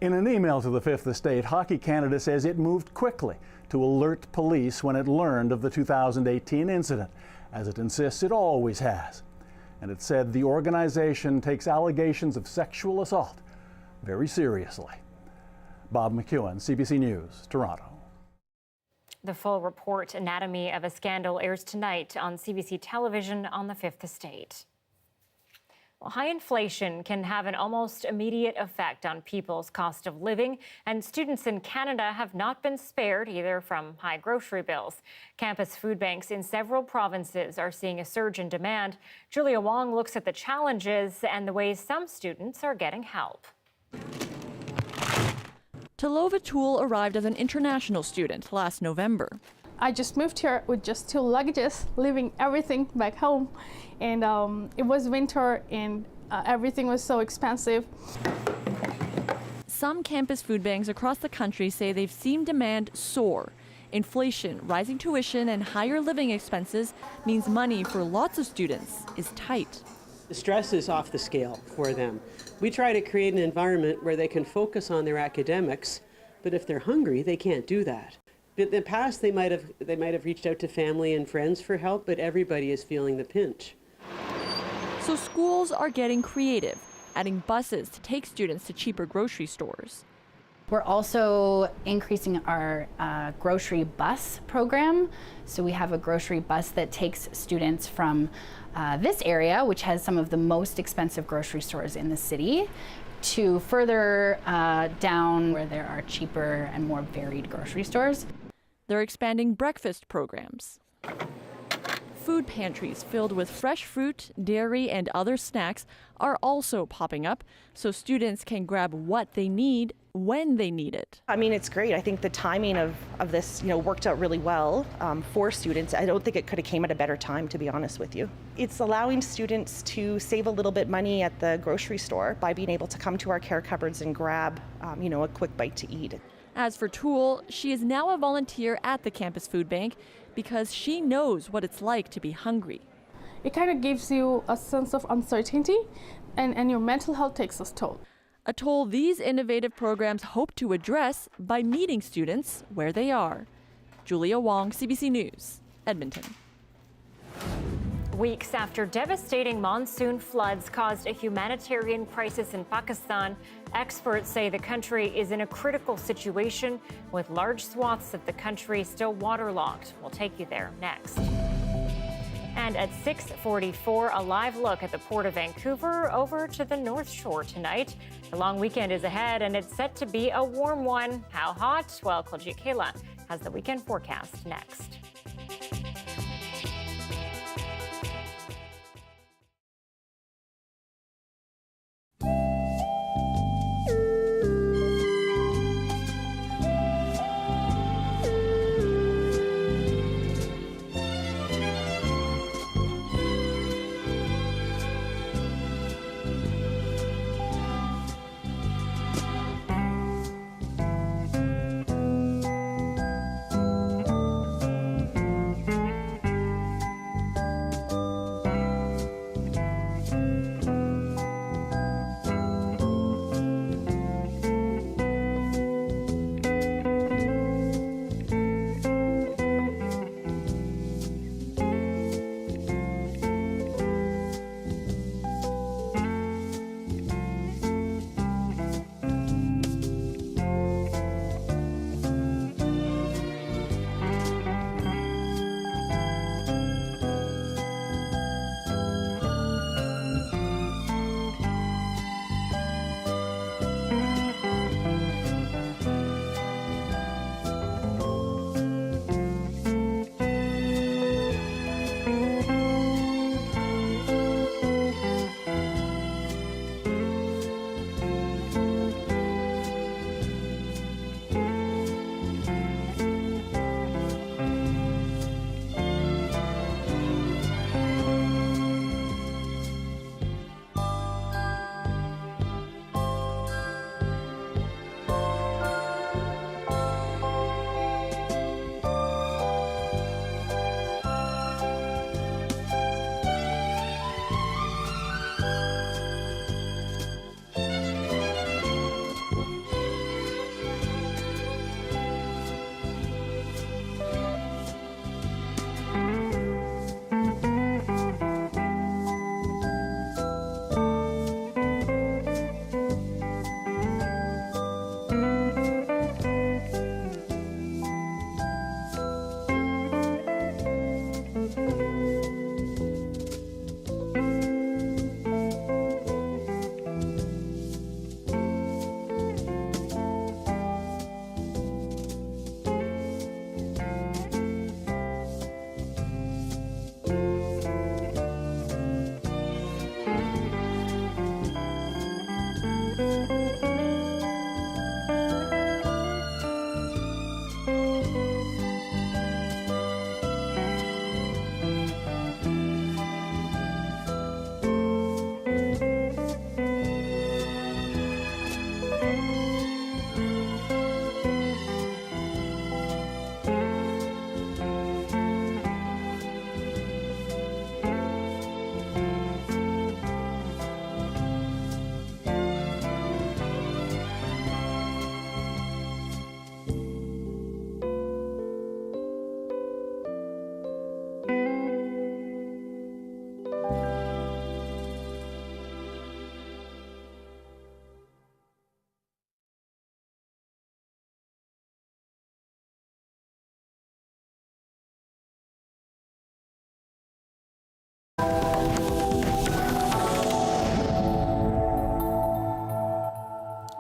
[SPEAKER 14] In an email to the Fifth Estate, Hockey Canada says it moved quickly to alert police when it learned of the 2018 incident, as it insists it always has. And it said the organization takes allegations of sexual assault very seriously. Bob McEwen, CBC News, Toronto.
[SPEAKER 1] The full report, Anatomy of a Scandal, airs tonight on CBC television on the Fifth Estate. Well, high inflation can have an almost immediate effect on people's cost of living, and students in Canada have not been spared either from high grocery bills. Campus food banks in several provinces are seeing a surge in demand. Julia Wong looks at the challenges and the ways some students are getting help.
[SPEAKER 17] Talova Toole arrived as an international student last November.
[SPEAKER 29] I just moved here with just 2 luggages, leaving everything back home. And it was winter and everything was so expensive.
[SPEAKER 17] some campus food banks across the country say they've seen demand soar. Inflation, rising tuition, and higher living expenses means money for lots of students is tight.
[SPEAKER 4] The stress is off the scale for them. We try to create an environment where they can focus on their academics, but if they're hungry, they can't do that. In the past, they might have reached out to family and friends for help, but everybody is feeling the pinch.
[SPEAKER 17] So schools are getting creative, adding buses to take students to cheaper grocery stores.
[SPEAKER 16] We're also increasing our grocery bus program. So we have a grocery bus that takes students from this area, which has some of the most expensive grocery stores in the city, to further down where there are cheaper and more varied grocery stores.
[SPEAKER 17] They're expanding breakfast programs. Food pantries filled with fresh fruit, dairy, and other snacks are also popping up, so students can grab what they need when they need it.
[SPEAKER 18] I mean, it's great. I think the timing of this, worked out really well for students. I don't think it could have came at a better time, to be honest with you. It's allowing students to save a little bit money at the grocery store by being able to come to our care cupboards and grab, a quick bite to eat.
[SPEAKER 17] As for Toole, she is now a volunteer at the campus food bank because she knows what it's like to be hungry.
[SPEAKER 29] It kind of gives you a sense of uncertainty, and your mental health takes its toll.
[SPEAKER 17] A toll these innovative programs hope to address by meeting students where they are. Julia Wong, CBC News, Edmonton.
[SPEAKER 1] Weeks after devastating monsoon floods caused a humanitarian crisis in Pakistan, experts say the country is in a critical situation with large swaths of the country still waterlogged. We'll take you there next. And at 6:44, a live look at the Port of Vancouver over to the North Shore tonight. The long weekend is ahead and it's set to be a warm one. How hot? Well, Kuljeet Kaila has the weekend forecast next.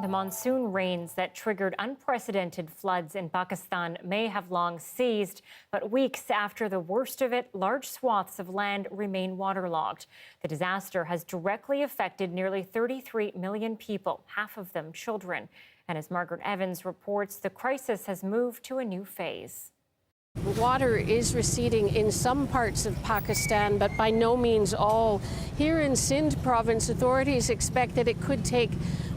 [SPEAKER 1] monsoon rains that triggered unprecedented floods in Pakistan may have long ceased, but weeks after the worst of it, large swaths of land remain waterlogged. The disaster has directly affected nearly 33 million people, half of them children. And as Margaret Evans reports, the crisis has moved to a new phase.
[SPEAKER 3] Water is receding in some parts of Pakistan, but by no means all. Here in Sindh province, authorities expect that it could take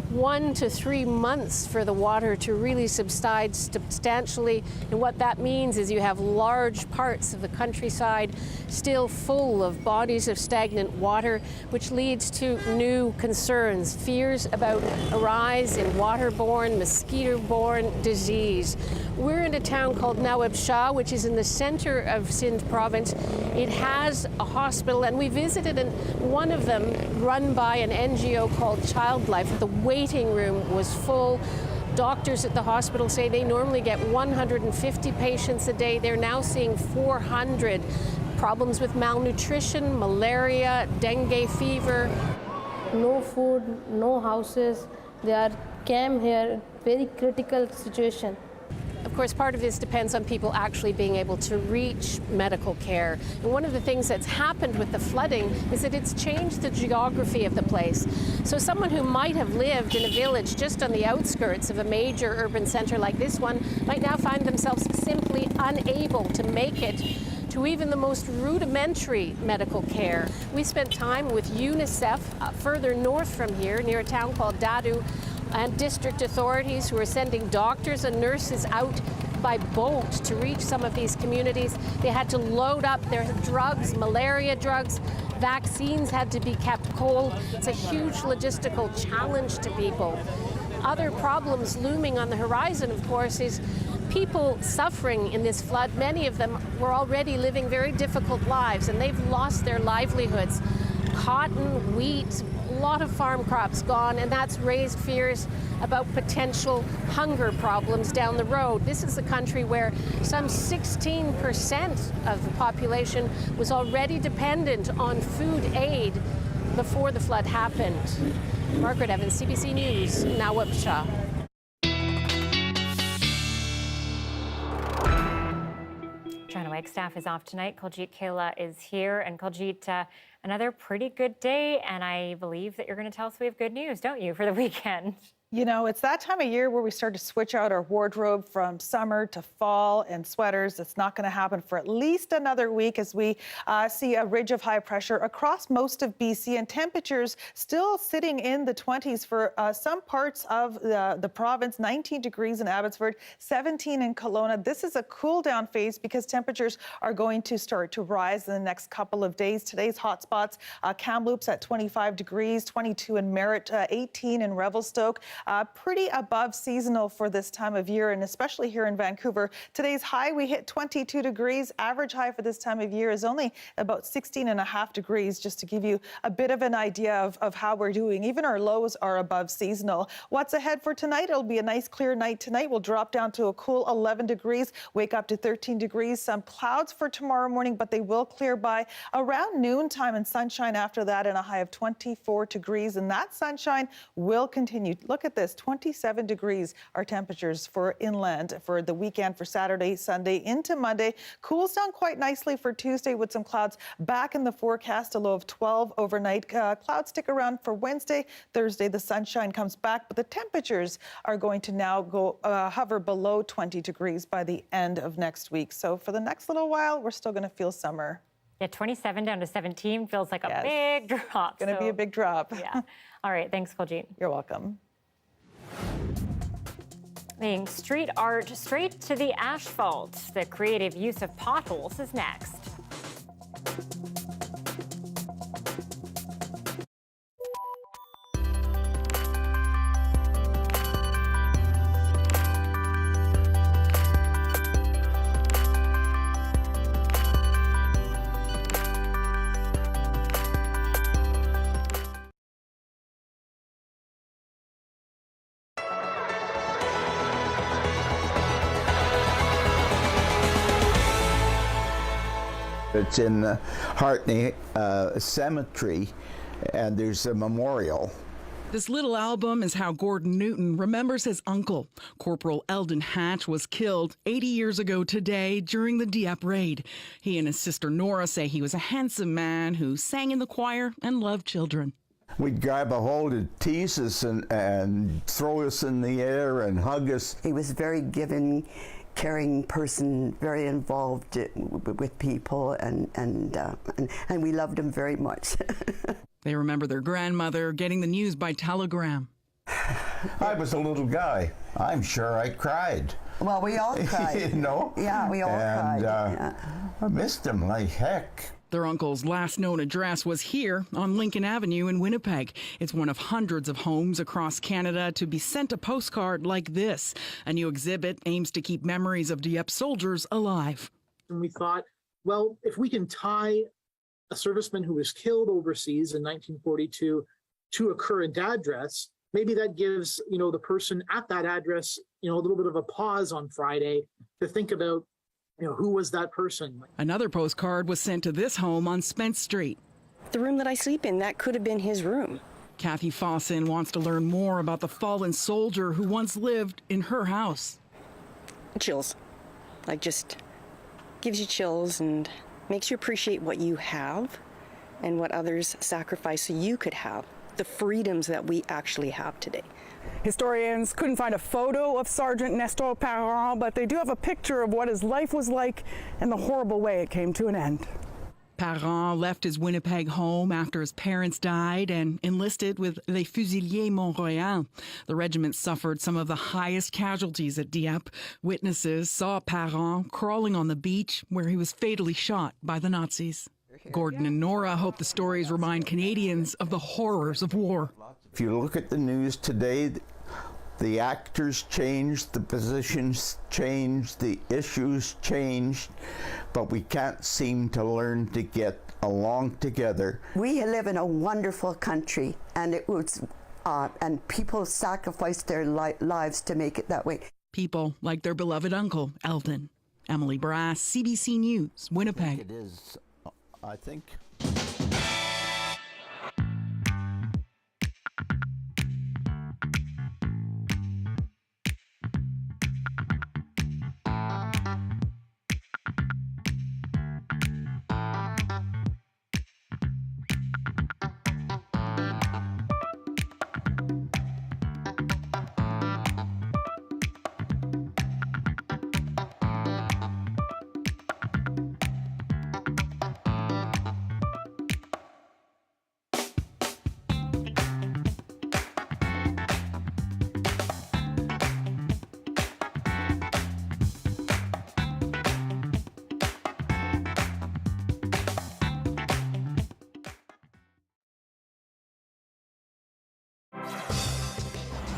[SPEAKER 3] 1 to 3 months for the water to really subside substantially. And what that means is you have large parts of the countryside still full of bodies of stagnant water, which leads to new concerns, fears about a rise in waterborne, mosquito-borne disease. We're in a town called Nawab Shah, which is in the center of Sindh province. It has a hospital, and we visited one of them run by an NGO called Childlife. The waiting room was full. Doctors at the hospital say they normally get 150 patients a day. They're now seeing 400. Problems with malnutrition, malaria, dengue fever.
[SPEAKER 19] No food, no houses. They came here, very critical situation.
[SPEAKER 3] Of course, part of this depends on people actually being able to reach medical care. And one of the things that's happened with the flooding is that it's changed the geography of the place. So someone who might have lived in a village just on the outskirts of a major urban center like this one might now find themselves simply unable to make it to even the most rudimentary medical care. We spent time with UNICEF further north from here, near a town called Dadu, and district authorities who are sending doctors and nurses out by boat to reach some of these communities. They had to load up their drugs, malaria drugs. Vaccines had to be kept cold. It's a huge logistical challenge to people. Other problems looming on the horizon, of course, is people suffering in this flood. Many of them were already living very difficult lives, and they've lost their livelihoods. Cotton, wheat, a lot of farm crops gone, and that's raised fears about potential hunger problems down the road. This is a country where some 16% of the population was already dependent on food aid before the flood happened. Margaret Evans, CBC News, Nawab Shah.
[SPEAKER 1] China Wake staff is off tonight. Kuljeet Kaila is here. And Kuljeet, another pretty good day. And I believe that you're going to tell us we have good news, don't you, for the weekend?
[SPEAKER 20] You know, it's that time of year where we start to switch out our wardrobe from summer to fall and sweaters. It's not going to happen for at least another week as we see a ridge of high pressure across most of BC and temperatures still sitting in the 20s for some parts of the province. 19 degrees in Abbotsford, 17 in Kelowna. This is a cool down phase because temperatures are going to start to rise in the next couple of days. Today's hot spots, Kamloops at 25 degrees, 22 in Merritt, 18 in Revelstoke. Pretty above seasonal for this time of year, and especially here in Vancouver. Today's high, we hit 22 degrees. Average high for this time of year is only about 16.5 degrees, just to give you a bit of an idea of how we're doing. Even our lows are above seasonal. What's ahead for tonight? It'll be a nice clear night tonight. We'll drop down to a cool 11 degrees, wake up to 13 degrees. Some clouds for tomorrow morning, but they will clear by around noontime and sunshine after that, and a high of 24 degrees. And that sunshine will continue. Look at this, 27 degrees are temperatures for inland for the weekend, for Saturday, Sunday into Monday. Cools down quite nicely for Tuesday with some clouds back in the forecast, a low of 12 overnight. Clouds stick around for Wednesday. Thursday, the sunshine comes back, but the temperatures are going to now go hover below 20 degrees by the end of next week. So for the next little while, we're still going to feel summer.
[SPEAKER 1] Yeah, 27 down to 17 feels like a big drop.
[SPEAKER 20] Going to be a big drop.
[SPEAKER 1] Yeah. All right. Thanks, Kuljeet.
[SPEAKER 20] You're welcome.
[SPEAKER 1] Being street art straight to the asphalt. The creative use of potholes is next.
[SPEAKER 21] It's in Hartney Cemetery, and there's a memorial
[SPEAKER 5] This little album is how Gordon Newton remembers his uncle. Corporal Eldon Hatch was killed 80 years ago today during the Dieppe raid. He and his sister Nora say he was a handsome man who sang in the choir and loved children.
[SPEAKER 7] We'd grab a hold and tease us and throw us in the air and hug us.
[SPEAKER 8] He was a very giving, caring person, very involved with people, and we loved him very much.
[SPEAKER 5] They remember their grandmother getting the news by telegram.
[SPEAKER 7] I was a little guy. I'm sure I cried.
[SPEAKER 8] Well, we all cried.
[SPEAKER 7] You know?
[SPEAKER 8] Yeah, we all cried.
[SPEAKER 7] Yeah. I missed him like heck.
[SPEAKER 5] Their uncle's last known address was here on Lincoln Avenue in Winnipeg. It's one of hundreds of homes across Canada to be sent a postcard like this. A new exhibit aims to keep memories of Dieppe soldiers alive.
[SPEAKER 21] And we thought, well, if we can tie a serviceman who was killed overseas in 1942 to a current address, maybe that gives, the person at that address, a little bit of a pause on Friday to think about, who was that person?
[SPEAKER 5] Another postcard was sent to this home on Spence Street.
[SPEAKER 22] The room that I sleep in, that could have been his room.
[SPEAKER 5] Kathy Fossin wants to learn more about the fallen soldier who once lived in her house.
[SPEAKER 22] Chills. Just gives you chills and makes you appreciate what you have and what others sacrifice so you could have the freedoms that we actually have today.
[SPEAKER 24] Historians couldn't find a photo of Sergeant Nestor Parent, but they do have a picture of what his life was like and the horrible way it came to an end.
[SPEAKER 5] Parent left his Winnipeg home after his parents died and enlisted with Les Fusiliers Mont-Royal. The regiment suffered some of the highest casualties at Dieppe. Witnesses saw Parent crawling on the beach where he was fatally shot by the Nazis. Gordon and Nora hope the stories remind Canadians of the horrors of war.
[SPEAKER 7] If you look at the news today, the actors changed, the positions changed, the issues changed, but we can't seem to learn to get along together.
[SPEAKER 8] We live in a wonderful country, and it was, and people sacrificed their lives to make it that way.
[SPEAKER 5] People like their beloved uncle, Eldon. Emily Brass, CBC News, Winnipeg.
[SPEAKER 7] It is, I think.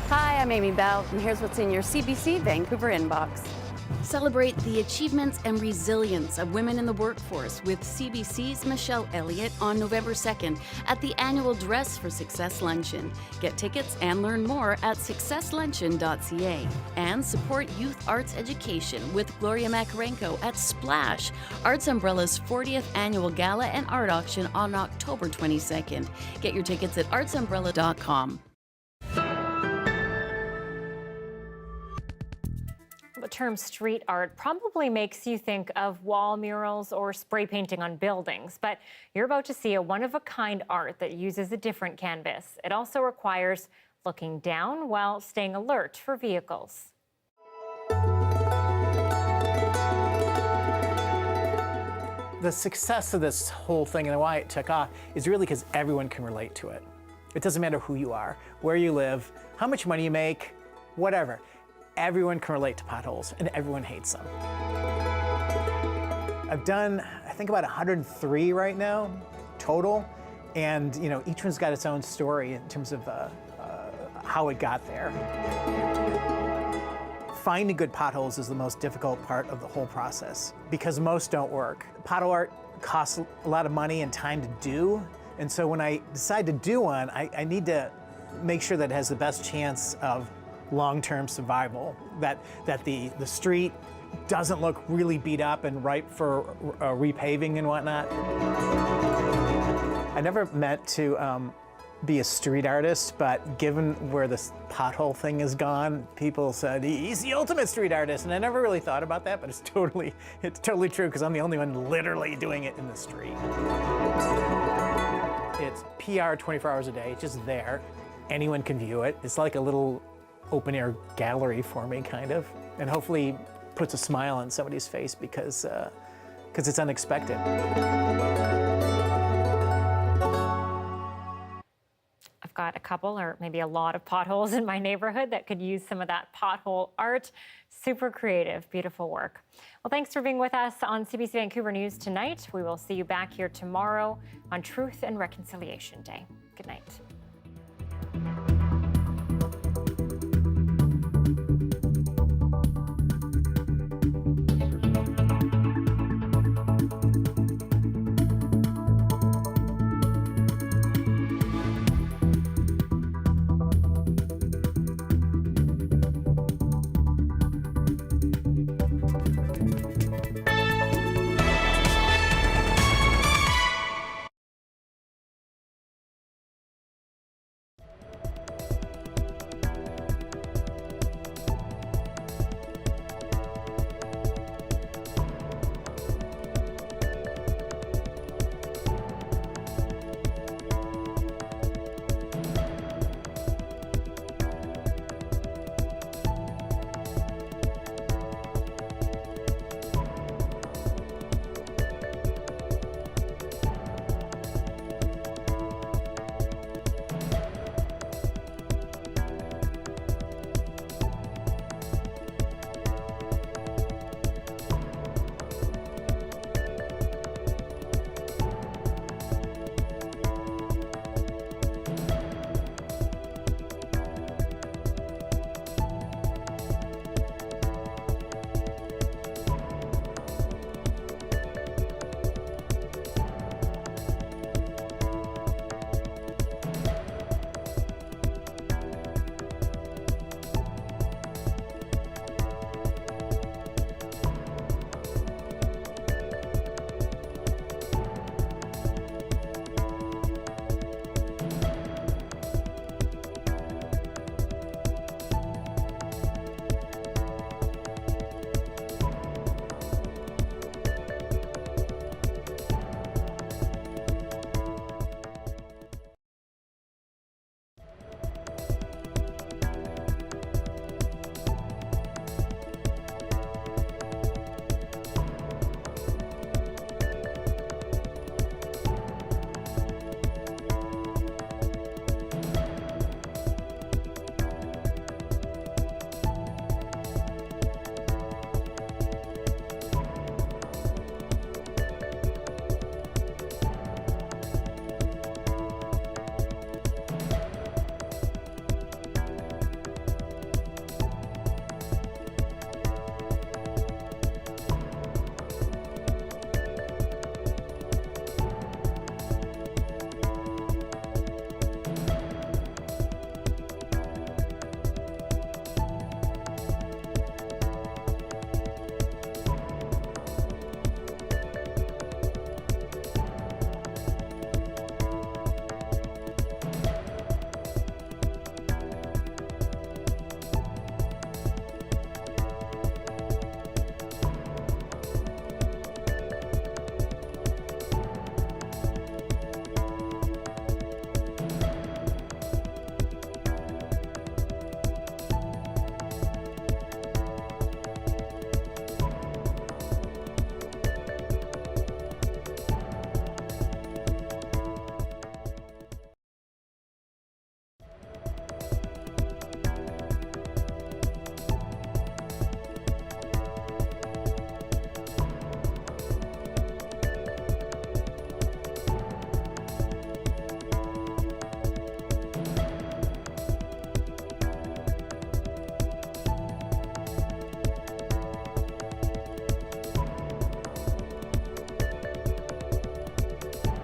[SPEAKER 25] Hi, I'm Amy Bell, and here's what's in your CBC Vancouver inbox. Celebrate the achievements and resilience of women in the workforce with CBC's Michelle Elliott on November 2nd at the annual Dress for Success Luncheon. Get tickets and learn more at successluncheon.ca. And support youth arts education with Gloria Makarenko at Splash, Arts Umbrella's 40th annual gala and art auction on October 22nd. Get your tickets at artsumbrella.com.
[SPEAKER 1] The term street art probably makes you think of wall murals or spray painting on buildings, but you're about to see a one-of-a-kind art that uses a different canvas. It also requires looking down while staying alert for vehicles.
[SPEAKER 27] The success of this whole thing and why it took off is really because everyone can relate to it. It doesn't matter who you are, where you live, how much money you make, whatever. Everyone can relate to potholes, and everyone hates them. I've done, I think, about 103 right now, total, and each one's got its own story in terms of how it got there. Finding good potholes is the most difficult part of the whole process, because most don't work. Pothole art costs a lot of money and time to do, and so when I decide to do one, I need to make sure that it has the best chance of long-term survival, that the street doesn't look really beat up and ripe for repaving and whatnot. I never meant to be a street artist, but given where this pothole thing has gone, people said he's the ultimate street artist, and I never really thought about that, but it's totally true because I'm the only one literally doing it in the street. It's PR 24 hours a day. It's just there. Anyone can view it. It's like a little open air gallery for me, kind of, and hopefully puts a smile on somebody's face because it's unexpected.
[SPEAKER 1] I've got a couple or maybe a lot of potholes in my neighborhood that could use some of that pothole art. Super creative, beautiful work. Well, thanks for being with us on CBC Vancouver News tonight. We will see you back here tomorrow on Truth and Reconciliation Day. Good night.